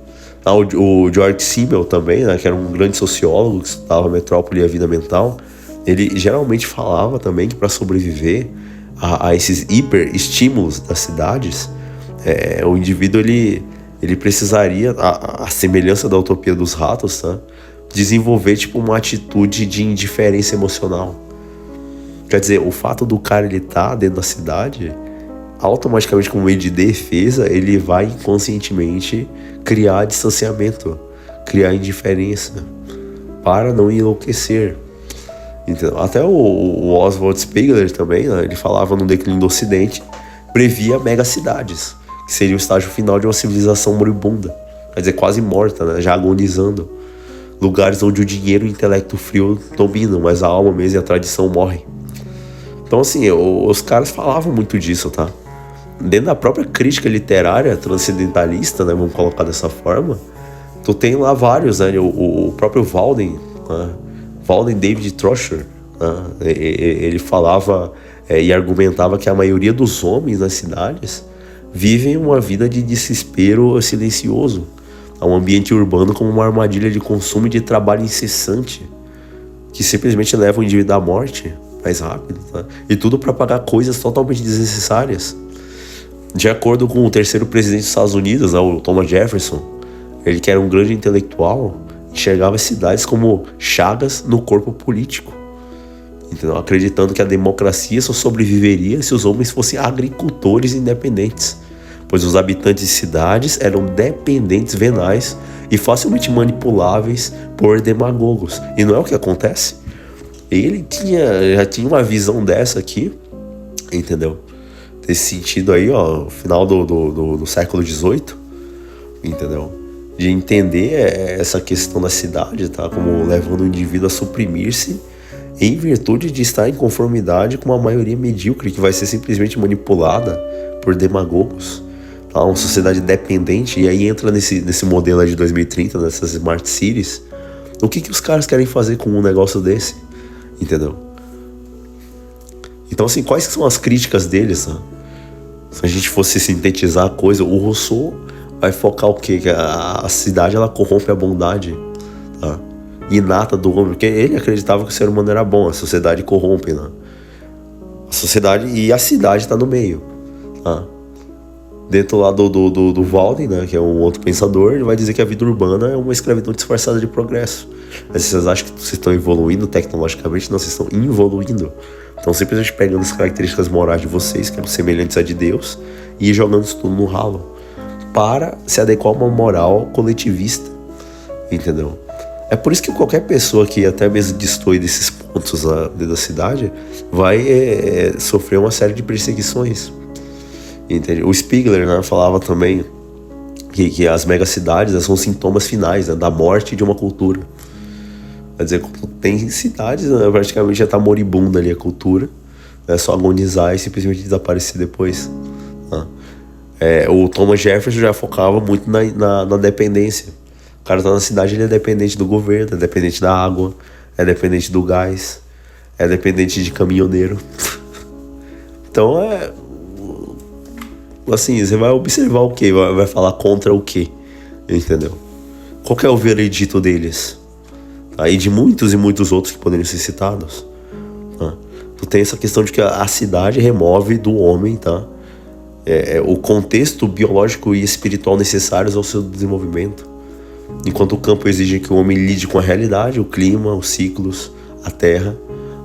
O George Simmel também, né, que era um grande sociólogo que estudava a metrópole e a vida mental, ele geralmente falava também que para sobreviver a esses hiperestímulos das cidades, o indivíduo ele precisaria, a semelhança da utopia dos ratos, tá, desenvolver tipo uma atitude de indiferença emocional. Quer dizer, o fato do cara ele estar dentro da cidade, automaticamente como meio de defesa, ele vai inconscientemente criar distanciamento, criar indiferença, para não enlouquecer. Então, até o Oswald Spengler também, né, ele falava no declínio do Ocidente, previa megacidades, que seria o estágio final de uma civilização moribunda, quer dizer, quase morta, né, já agonizando. Lugares onde o dinheiro e o intelecto frio dominam, mas a alma mesmo e a tradição morrem. Então, assim, os caras falavam muito disso, tá? Dentro da própria crítica literária transcendentalista, né, vamos colocar dessa forma, tu tem lá vários, né, o próprio Walden, né, Walden David Trocher, né, ele falava e argumentava que a maioria dos homens nas cidades vivem uma vida de desespero silencioso, um ambiente urbano como uma armadilha de consumo e de trabalho incessante, que simplesmente leva o indivíduo à morte mais rápido, tá? E tudo para pagar coisas totalmente desnecessárias. De acordo com o terceiro presidente dos Estados Unidos, o Thomas Jefferson, ele que era um grande intelectual, enxergava as cidades como chagas no corpo político, entendeu? Acreditando que a democracia só sobreviveria se os homens fossem agricultores independentes, pois os habitantes de cidades eram dependentes venais e facilmente manipuláveis por demagogos. E não é o que acontece? Ele já tinha uma visão dessa aqui, entendeu? Nesse sentido aí, ó, final do século XVIII, entendeu? De entender essa questão da cidade, tá? Como levando o indivíduo a suprimir-se em virtude de estar em conformidade com uma maioria medíocre que vai ser simplesmente manipulada por demagogos. Tá? Uma sociedade dependente, e aí entra nesse modelo aí de 2030, nessas smart cities. O que os caras querem fazer com um negócio desse? Entendeu? Então, assim, quais são as críticas deles, tá? Se a gente fosse sintetizar a coisa, o Rousseau vai focar o quê? Que a cidade, ela corrompe a bondade, tá? Inata do homem, porque ele acreditava que o ser humano era bom, a sociedade corrompe, né? A sociedade e a cidade tá no meio, tá? Dentro lá do Walden, né, que é um outro pensador, ele vai dizer que a vida urbana é uma escravidão disfarçada de progresso. Mas vocês acham que vocês estão evoluindo tecnologicamente? Não, vocês estão involuindo. Estão simplesmente pegando as características morais de vocês, que eram semelhantes a de Deus, e jogando isso tudo no ralo, para se adequar a uma moral coletivista, entendeu? É por isso que qualquer pessoa que até mesmo destoe desses pontos lá dentro da cidade vai sofrer uma série de perseguições. Entende? O Spengler, né, falava também que as megacidades, né, são sintomas finais, né, da morte de uma cultura. Quer dizer, tem cidades, né, praticamente já está moribunda ali a cultura, é só agonizar e simplesmente desaparecer depois. Né? O Thomas Jefferson já focava muito na dependência. O cara tá na cidade, ele é dependente do governo, é dependente da água, é dependente do gás, é dependente de caminhoneiro. Então assim, você vai observar o quê? Vai falar contra o quê? Entendeu? Qual que é o veredito deles? Aí de muitos e muitos outros que poderiam ser citados. Tá? Tu tem essa questão de que a cidade remove do homem, tá? O contexto biológico e espiritual necessários ao seu desenvolvimento. Enquanto o campo exige que o homem lide com a realidade, o clima, os ciclos, a terra,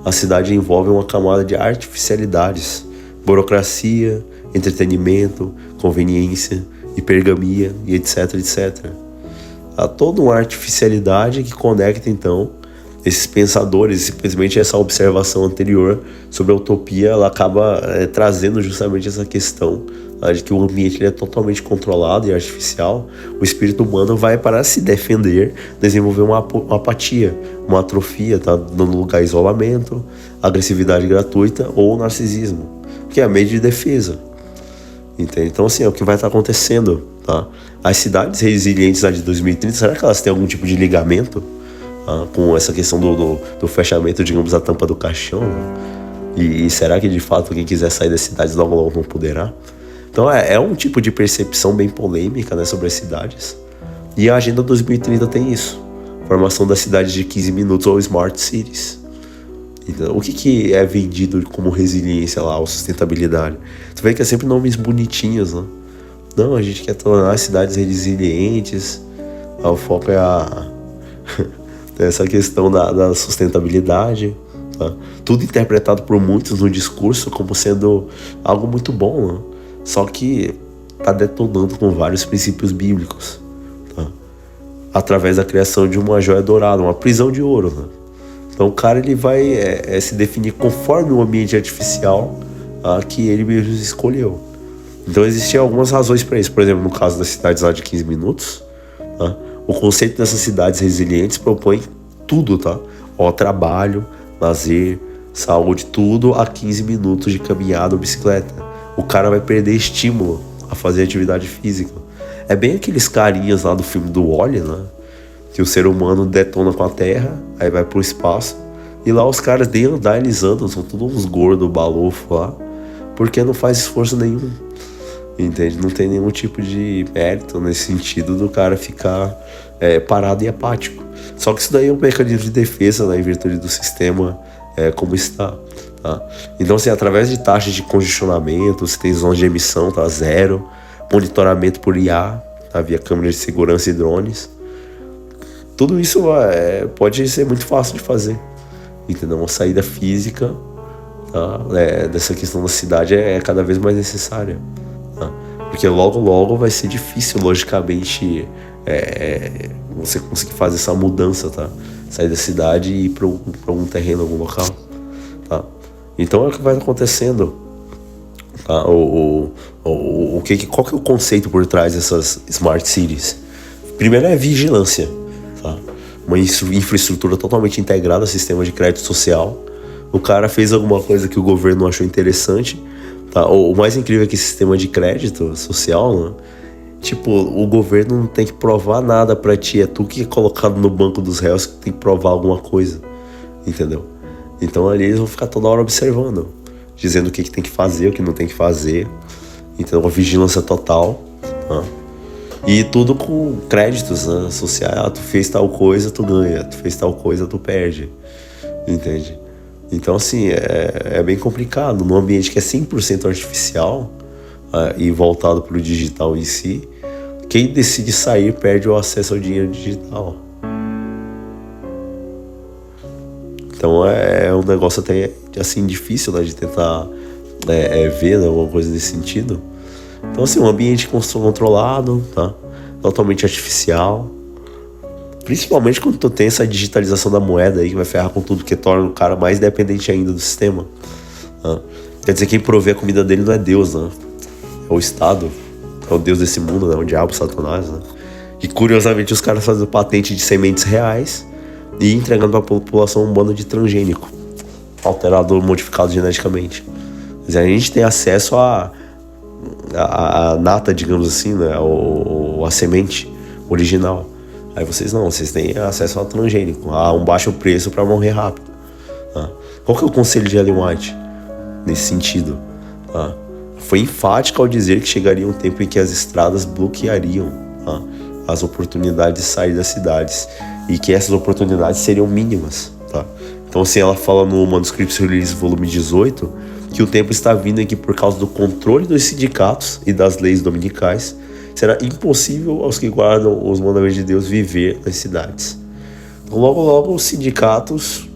a cidade envolve uma camada de artificialidades, burocracia, entretenimento, conveniência, hipergamia e etc, etc. Há toda uma artificialidade que conecta, então, esses pensadores, simplesmente essa observação anterior sobre a utopia, ela acaba trazendo justamente essa questão de que o ambiente ele é totalmente controlado e artificial. O espírito humano vai, para se defender, desenvolver uma apatia, uma atrofia, tá? Dando lugar a isolamento, agressividade gratuita ou narcisismo, que é a meio de defesa. Entende? Então, assim, é o que vai estar acontecendo, tá? As cidades resilientes lá de 2030, será que elas têm algum tipo de ligamento com essa questão do fechamento, digamos, da tampa do caixão? Né? E será que, de fato, quem quiser sair das cidades logo logo não poderá? Então, é um tipo de percepção bem polêmica, né, sobre as cidades. E a Agenda 2030 tem isso. Formação das cidades de 15 minutos ou Smart Cities. Então, o que é vendido como resiliência lá, ou sustentabilidade? Tu vê que é sempre nomes bonitinhos, né? Não, a gente quer tornar as cidades resilientes. O foco é essa questão da sustentabilidade. Tá? Tudo interpretado por muitos no discurso como sendo algo muito bom, né? Só que está detonando com vários princípios bíblicos. Tá? Através da criação de uma joia dourada, uma prisão de ouro, né? Então o cara ele vai se definir conforme o ambiente artificial que ele mesmo escolheu. Então existiam algumas razões para isso. Por exemplo, no caso das cidades lá de 15 minutos, tá? O conceito dessas cidades resilientes propõe tudo, tá? Trabalho, lazer, saúde, tudo a 15 minutos de caminhada ou bicicleta. O cara vai perder estímulo a fazer atividade física. É bem aqueles carinhas lá do filme do Wall-E, né? Que o ser humano detona com a terra, aí vai pro espaço, e lá os caras nem andar, eles andam, são todos uns gordos, balofo lá, porque não faz esforço nenhum, entende? Não tem nenhum tipo de mérito nesse sentido do cara ficar parado e apático. Só que isso daí é um mecanismo de defesa, né, em virtude do sistema como está, tá? Então, assim, através de taxas de congestionamento, você tem zonas de emissão, tá, zero, monitoramento por IA, tá, via câmeras de segurança e drones. Tudo isso pode ser muito fácil de fazer, entendeu? Uma saída física, tá? Dessa questão da cidade é cada vez mais necessária, tá? Porque logo logo vai ser difícil, logicamente, você conseguir fazer essa mudança, tá? Sair da cidade e ir para algum terreno, algum local, tá? Então é o que vai acontecendo, tá? Qual que é o conceito por trás dessas Smart Cities? Primeiro é vigilância. Tá? Uma infraestrutura totalmente integrada ao sistema de crédito social. O cara fez alguma coisa que o governo achou interessante, tá? O mais incrível é que esse sistema de crédito social, né? Tipo, o governo não tem que provar nada pra ti, é tu que é colocado no banco dos réus que tem que provar alguma coisa, entendeu? Então ali eles vão ficar toda hora observando, dizendo o que tem que fazer, o que não tem que fazer, então uma vigilância total, tá? E tudo com créditos, né, sociais. Tu fez tal coisa, tu ganha. Tu fez tal coisa, tu perde. Entende? Então, assim, é bem complicado. Num ambiente que é 100% artificial e voltado para o digital em si, quem decide sair perde o acesso ao dinheiro digital. Então, é um negócio até, assim, difícil, né, de tentar ver, né, alguma coisa nesse sentido. Então, assim, um ambiente controlado, tá? Totalmente artificial. Principalmente quando tu tem essa digitalização da moeda aí, que vai ferrar com tudo, que torna o cara mais dependente ainda do sistema. Tá? Quer dizer, quem provê a comida dele não é Deus, né? É o Estado. é o deus desse mundo, né? O diabo, Satanás, né? E curiosamente os caras fazem patente de sementes reais e entregando para a população um bando de transgênico, alterado, modificado geneticamente. Mas a gente tem acesso a nata, digamos assim, né? A semente original. Aí vocês têm acesso ao transgênico, a um baixo preço para morrer rápido. Tá? Qual que é o conselho de Ellen White nesse sentido? Tá? Foi enfática ao dizer que chegaria um tempo em que as estradas bloqueariam, tá, as oportunidades de sair das cidades e que essas oportunidades seriam mínimas. Tá? Então assim, ela fala no Manuscripts Release volume 18 que o tempo está vindo em que, por causa do controle dos sindicatos e das leis dominicais, será impossível aos que guardam os mandamentos de Deus viver nas cidades. Então, logo os sindicatos,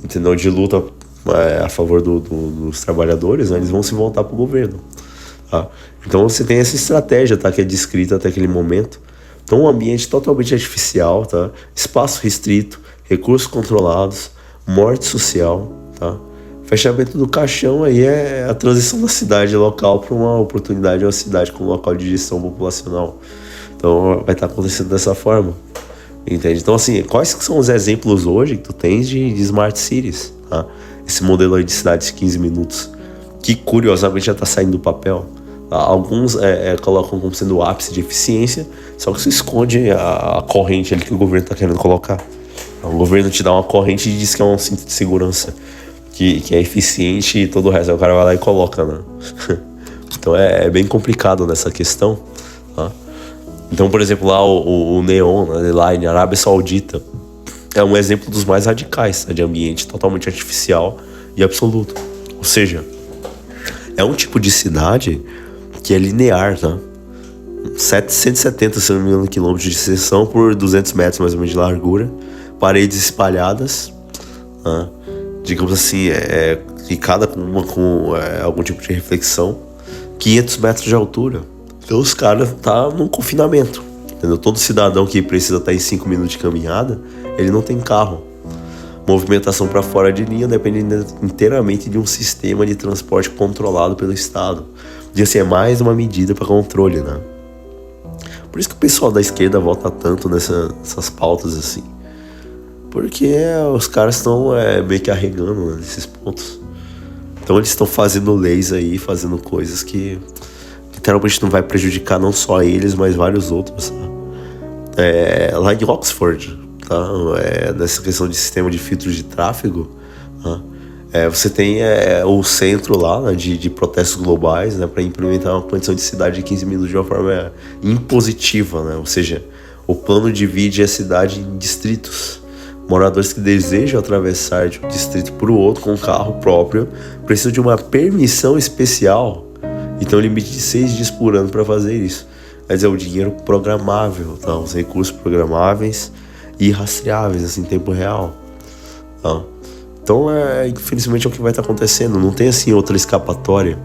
entendeu, de luta a favor dos trabalhadores, né, eles vão se voltar para o governo. Tá? Então você tem essa estratégia, tá, que é descrita até aquele momento. Então um ambiente totalmente artificial, tá? Espaço restrito, recursos controlados, morte social, tá? Fechamento do caixão aí é a transição da cidade local para uma oportunidade de uma cidade com local de gestão populacional. Então vai estar acontecendo dessa forma, entende? Então assim, quais são os exemplos hoje que tu tens de smart cities, tá? Esse modelo aí de cidades de 15 minutos, que curiosamente já está saindo do papel. Alguns colocam como sendo o ápice de eficiência, só que isso esconde a corrente ali que o governo está querendo colocar. O governo te dá uma corrente e diz que é um cinto de segurança, que é eficiente, e todo o resto, aí o cara vai lá e coloca, né? Então é bem complicado nessa questão, tá? Então, por exemplo, lá o Neom, né, lá em Arábia Saudita, é um exemplo dos mais radicais, tá, de ambiente totalmente artificial e absoluto. Ou seja, é um tipo de cidade que é linear, tá? 170, se não me engano, quilômetros de extensão por 200 metros mais ou menos de largura, paredes espalhadas, tá? Digamos assim, e cada uma com algum tipo de reflexão, 500 metros de altura. Então os caras tá num confinamento, entendeu? Todo cidadão que precisa estar em 5 minutos de caminhada, ele não tem carro. Movimentação para fora de linha depende inteiramente de um sistema de transporte controlado pelo Estado. E assim, é mais uma medida para controle, né? Por isso que o pessoal da esquerda vota tanto nessas pautas assim. Porque os caras estão meio que arregando, né, nesses pontos. Então eles estão fazendo leis aí, fazendo coisas que literalmente não vai prejudicar não só eles, mas vários outros. Tá? Lá em Oxford, tá? Nessa questão de sistema de filtros de tráfego, tá? Você tem o centro lá, né, de protestos globais, né, para implementar uma condição de cidade de 15 minutos de uma forma impositiva, né? Ou seja, o plano divide a cidade em distritos. Moradores que desejam atravessar de um distrito para o outro com um carro próprio precisam de uma permissão especial e tem um limite de 6 dias por ano para fazer isso. Quer dizer, o dinheiro programável, tá? Os recursos programáveis e rastreáveis assim, em tempo real. Tá? Então, infelizmente, é o que vai estar acontecendo. Não tem assim outra escapatória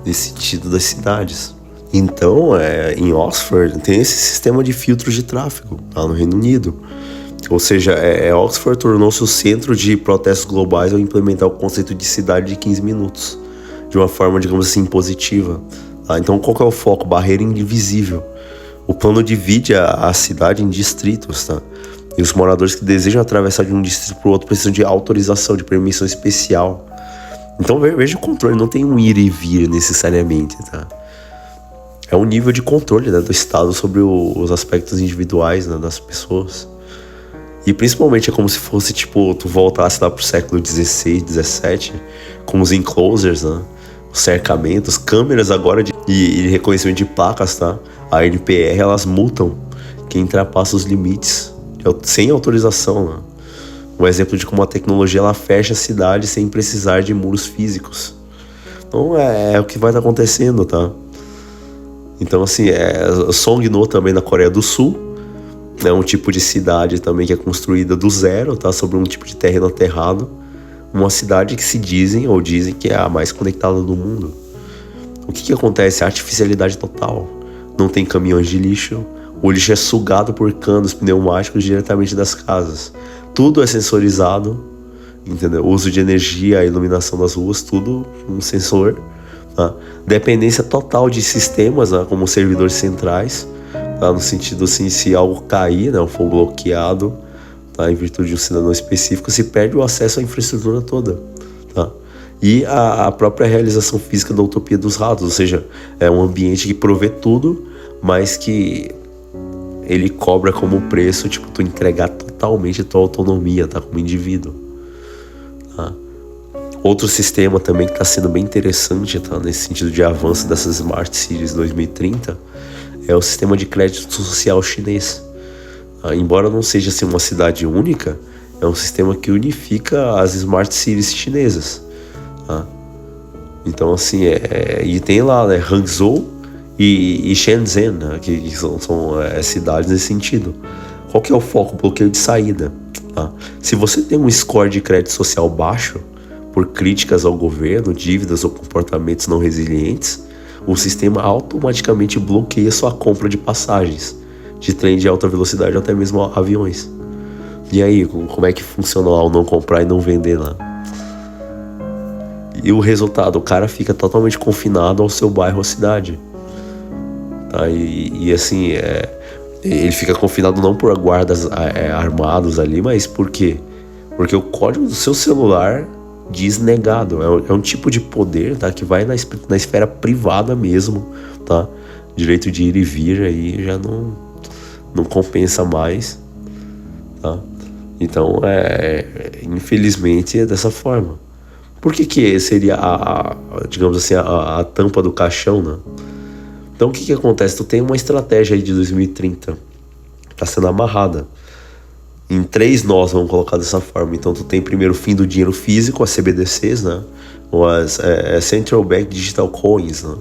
nesse sentido das cidades. Então, em Oxford, tem esse sistema de filtros de tráfego, tá? No Reino Unido. Ou seja, Oxford tornou-se o centro de protestos globais ao implementar o conceito de cidade de 15 minutos, de uma forma, digamos assim, positiva. Tá? Então, qual que é o foco? Barreira invisível. O plano divide a cidade em distritos, tá? E os moradores que desejam atravessar de um distrito para o outro precisam de autorização, de permissão especial. Então, veja o controle, não tem um ir e vir necessariamente, tá? É um nível de controle, né, do Estado sobre os aspectos individuais, né, das pessoas. E principalmente é como se fosse, tipo, tu voltasse lá pro século XVI, XVII, com os enclosures, né? Os cercamentos, câmeras agora e reconhecimento de placas, tá? A NPR, elas multam quem ultrapassa os limites sem autorização, né? Um exemplo de como a tecnologia ela fecha a cidade sem precisar de muros físicos. Então é o que vai estar acontecendo, tá? Então assim, Songno também na Coreia do Sul, é um tipo de cidade também que é construída do zero, tá? Sobre um tipo de terreno aterrado. Uma cidade que dizem que é a mais conectada do mundo. O que acontece? A artificialidade total. Não tem caminhões de lixo. O lixo é sugado por canos pneumáticos diretamente das casas. Tudo é sensorizado, entendeu? O uso de energia, a iluminação das ruas, tudo um sensor. tá? Dependência total de sistemas, né, como servidores centrais, tá? No sentido assim, se algo cair, né, ou for bloqueado, tá, em virtude de um cidadão específico, se perde o acesso à infraestrutura toda, tá? E a própria realização física da utopia dos ratos, ou seja, é um ambiente que provê tudo, mas que ele cobra como preço, tipo, tu entregar totalmente a tua autonomia, tá, como indivíduo, tá? Outro sistema também que está sendo bem interessante, tá, nesse sentido de avanço dessas Smart Cities 2030, é o sistema de crédito social chinês. Embora não seja assim, uma cidade única, é um sistema que unifica as Smart Cities chinesas. Tá? Então, assim, e tem lá, né, Hangzhou e Shenzhen, né, que são cidades nesse sentido. Qual que é o foco? Bloqueio de saída. Tá? Se você tem um score de crédito social baixo, por críticas ao governo, dívidas ou comportamentos não resilientes, o sistema automaticamente bloqueia sua compra de passagens de trem de alta velocidade ou até mesmo aviões. E aí, como é que funciona lá o não comprar e não vender lá? E o resultado, o cara fica totalmente confinado ao seu bairro ou cidade. Tá? E assim, ele fica confinado não por guardas armados ali, mas por quê? Porque o código do seu celular diz negado. É um tipo de poder, tá, que vai na esfera privada mesmo, tá? Direito de ir e vir aí já não compensa mais, tá? Então, infelizmente, é dessa forma. Por que seria digamos assim, a tampa do caixão, né? Então, o que acontece? Tu tem uma estratégia aí de 2030, tá sendo amarrada em 3 nós, vamos colocar dessa forma. Então, tu tem primeiro o fim do dinheiro físico, as CBDCs, né? Ou as Central Bank Digital Coins, né?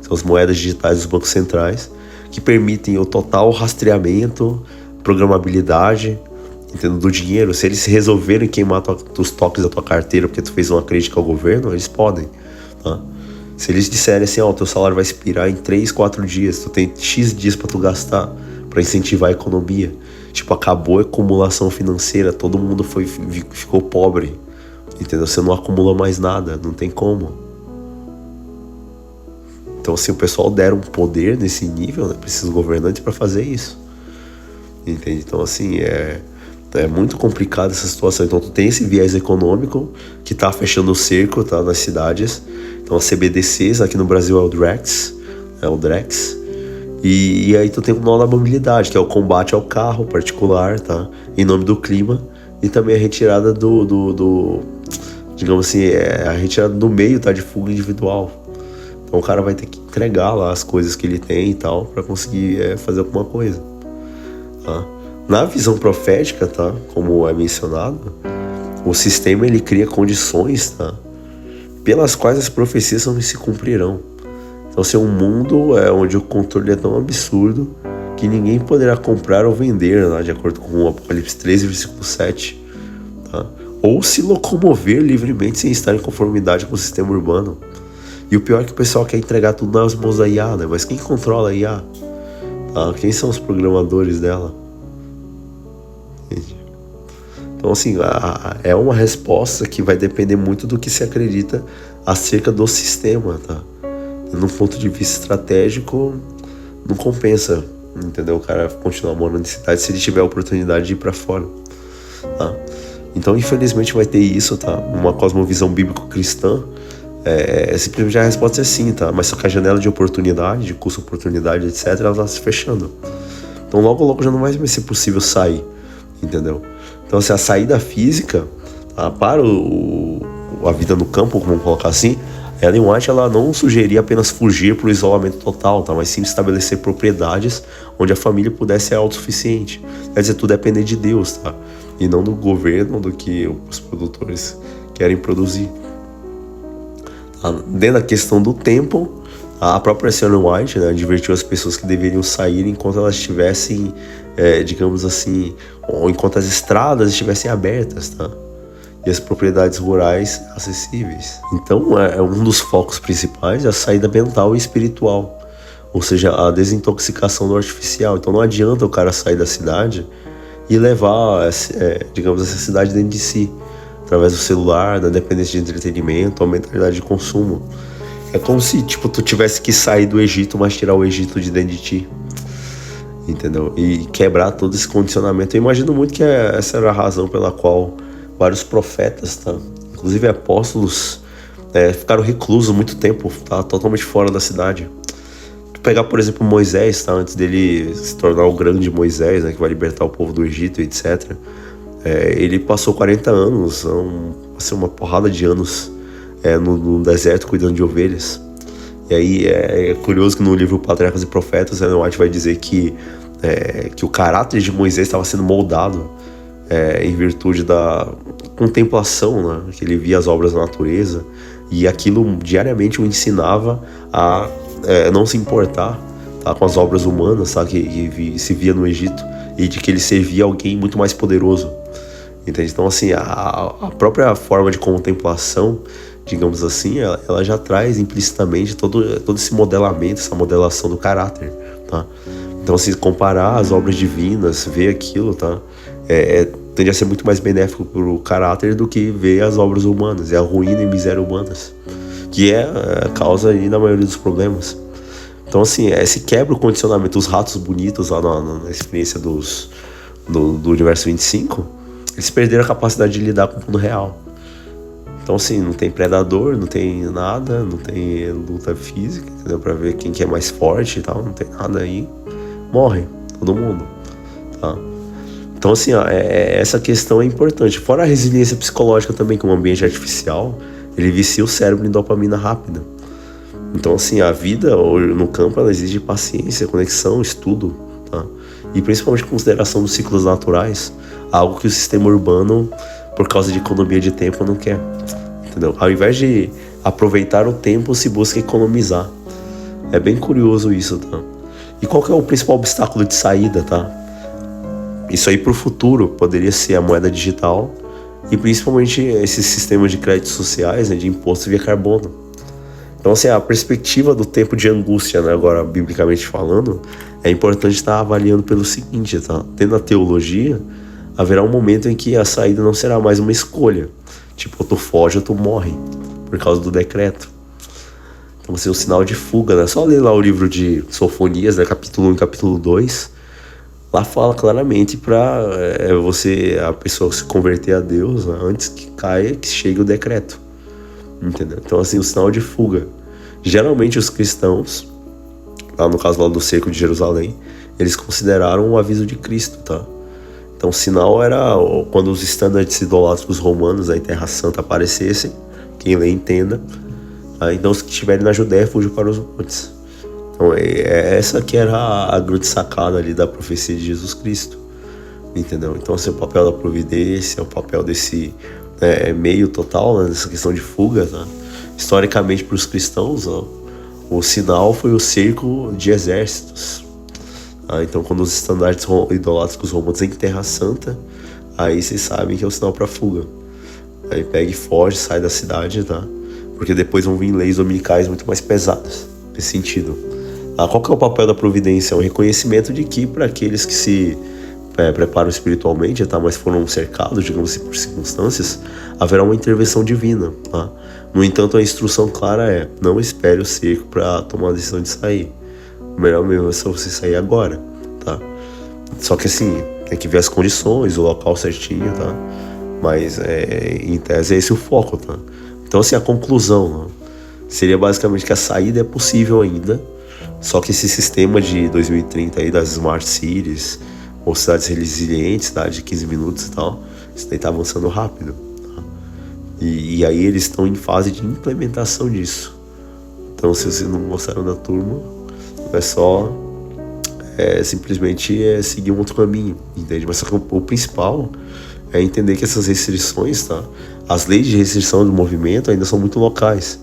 São as moedas digitais dos bancos centrais, que permitem o total rastreamento, programabilidade, entendeu, do dinheiro. Se eles resolverem queimar os toques da tua carteira porque tu fez uma crítica ao governo, eles podem, tá? Se eles disserem assim, teu salário vai expirar em 3, 4 dias, tu tem X dias para tu gastar, para incentivar a economia. Tipo, acabou a acumulação financeira, todo mundo ficou pobre, entendeu? Você não acumula mais nada, não tem como. Então, assim, o pessoal deram poder nesse nível, né, para esses governantes para fazer isso, entende? Então, assim, é muito complicado essa situação. Então, tu tem esse viés econômico que tá fechando o cerco, tá, nas cidades. Então, as CBDCs, aqui no Brasil é o Drex, e aí tu tem o nó da mobilidade, que é o combate ao carro particular, tá, em nome do clima, e também a retirada digamos assim, a retirada do meio, tá, de fuga individual. Então, o cara vai ter que entregar lá as coisas que ele tem e tal, para conseguir fazer alguma coisa, tá? Na visão profética, tá, como é mencionado, o sistema ele cria condições, tá, pelas quais as profecias não se cumprirão. Então, assim, um mundo onde o controle é tão absurdo que ninguém poderá comprar ou vender, né, de acordo com o Apocalipse 13, versículo 7, tá? Ou se locomover livremente sem estar em conformidade com o sistema urbano. E o pior é que o pessoal quer entregar tudo nas mãos da IA, né? Mas quem controla a IA? Tá? Quem são os programadores dela? Entende? Então, assim, é uma resposta que vai depender muito do que se acredita acerca do sistema, tá? E, num ponto de vista estratégico, não compensa, entendeu? O cara continuar morando em cidade se ele tiver a oportunidade de ir pra fora, tá? Então, infelizmente, vai ter isso, tá? Uma cosmovisão bíblico-cristã, simplesmente a resposta é sim, tá? Mas só que a janela de oportunidade, de custo-oportunidade, etc., ela tá se fechando. Então, logo já não vai ser possível sair, entendeu? Então, assim, a saída física, tá, para a vida no campo, vamos colocar assim, Ellen White, ela não sugeria apenas fugir para o isolamento total, tá, mas sim estabelecer propriedades onde a família pudesse ser autossuficiente. Quer dizer, tudo depende de Deus, tá? E não do governo, do que os produtores querem produzir. Tá? Dentro da questão do tempo, a própria Ellen White, né, advertiu as pessoas que deveriam sair enquanto elas estivessem, digamos assim, ou enquanto as estradas estivessem abertas, tá? E as propriedades rurais acessíveis. Então, um dos focos principais é a saída mental e espiritual, ou seja, a desintoxicação do artificial. Então, não adianta o cara sair da cidade e levar, digamos, essa cidade dentro de si, através do celular, da dependência de entretenimento, a mentalidade de consumo. É como se, tipo, tu tivesse que sair do Egito, mas tirar o Egito de dentro de ti. Entendeu? E quebrar todo esse condicionamento. Eu imagino muito que essa era a razão pela qual vários profetas, tá? Inclusive apóstolos, ficaram reclusos muito tempo, tá? Totalmente fora da cidade. Pegar, por exemplo, Moisés, tá? Antes dele se tornar o grande Moisés, né? Que vai libertar o povo do Egito, etc. Ele passou 40 anos, uma porrada de anos no deserto cuidando de ovelhas. E aí é curioso que no livro Patriarcas e Profetas, Ellen White vai dizer que o caráter de Moisés estava sendo moldado em virtude da contemplação, né? Que ele via as obras da natureza, e aquilo diariamente o ensinava a não se importar, tá, com as obras humanas, tá, que se via no Egito, e de que ele servia alguém muito mais poderoso. Entende? Então, assim, a própria forma de contemplação, digamos assim, ela já traz implicitamente todo esse modelamento, essa modelação do caráter, tá? Então, se comparar as obras divinas, ver aquilo, tá? Tende a ser muito mais benéfico pro caráter do que ver as obras humanas, a ruína e miséria humanas, que é a causa aí da maioria dos problemas. Então, assim, se quebra o condicionamento. Os ratos bonitos lá na experiência do Universo 25, eles perderam a capacidade de lidar com o mundo real. Então, assim, não tem predador, não tem nada, não tem luta física, entendeu? Pra ver quem que é mais forte e tal, não tem nada aí. Morre todo mundo, tá? Então, assim, essa questão é importante. Fora a resiliência psicológica também, que um ambiente artificial, ele vicia o cérebro em dopamina rápida. Então, assim, a vida no campo, ela exige paciência, conexão, estudo, tá? E principalmente consideração dos ciclos naturais, algo que o sistema urbano, por causa de economia de tempo, não quer, entendeu? Ao invés de aproveitar o tempo, se busca economizar. É bem curioso isso, tá? E qual que é o principal obstáculo de saída, tá? Isso aí pro futuro poderia ser a moeda digital e principalmente esses sistemas de créditos sociais, né, de imposto via carbono. Então, assim, a perspectiva do tempo de angústia, né, agora biblicamente falando, é importante estar avaliando pelo seguinte, tá? Tendo a teologia, haverá um momento em que a saída não será mais uma escolha. Tipo, ou tu foge ou tu morre, por causa do decreto. Então, assim, um sinal de fuga, né? Só ler lá o livro de Sofonias, né, capítulo 1 e capítulo 2, lá fala claramente para a pessoa se converter a Deus, né, antes que caia, que chegue o decreto. Entendeu? Então, assim, o sinal de fuga. Geralmente os cristãos, lá no caso lá do cerco de Jerusalém, eles consideraram o aviso de Cristo, tá? Então o sinal era quando os estándares idolátricos romanos em Terra Santa aparecessem, quem lê entenda, tá? Então os que estiverem na Judéia fujam para os montes. Então essa que era a grande sacada ali da profecia de Jesus Cristo, entendeu? Então assim, o papel da providência, o papel desse meio total, né, nessa questão de fuga, tá? Historicamente para os cristãos, ó, o sinal foi o cerco de exércitos, tá? Então quando os estandartes idolátricos romanos em Terra Santa, aí vocês sabem que é o sinal para fuga. Aí pega e foge, sai da cidade, tá? Porque depois vão vir leis dominicais muito mais pesadas nesse sentido. Qual que é o papel da providência? É um reconhecimento de que para aqueles que se preparam espiritualmente, tá? Mas foram cercados, digamos assim, por circunstâncias, haverá uma intervenção divina, tá? No entanto, a instrução clara é: não espere o cerco para tomar a decisão de sair. O melhor mesmo é só você sair agora, tá? Só que assim, tem que ver as condições, o local certinho, tá? Mas em tese é esse o foco, tá? Então, assim, a conclusão, né, seria basicamente que a saída é possível ainda, só que esse sistema de 2030 aí das Smart Cities, ou cidades resilientes, cidade de 15 minutos e tal, isso daí tá avançando rápido, tá? E aí eles estão em fase de implementação disso. Então, se vocês não gostaram da turma, é só simplesmente seguir um outro caminho, entende? Mas só que o principal é entender que essas restrições, tá? As leis de restrição do movimento ainda são muito locais.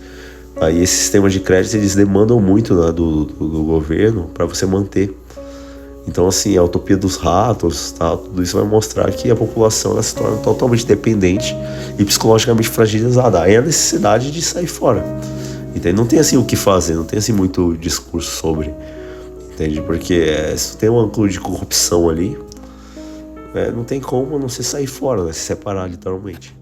Tá? E esses sistemas de crédito, eles demandam muito, né, do governo para você manter. Então, assim, a utopia dos ratos, tá? Tudo isso vai mostrar que a população ela se torna totalmente dependente e psicologicamente fragilizada. Aí a necessidade de sair fora, entende? Não tem, assim, o que fazer, não tem, assim, muito discurso sobre, entende? Porque se tem um ângulo de corrupção ali, não tem como não se sair fora, né? Se separar, literalmente.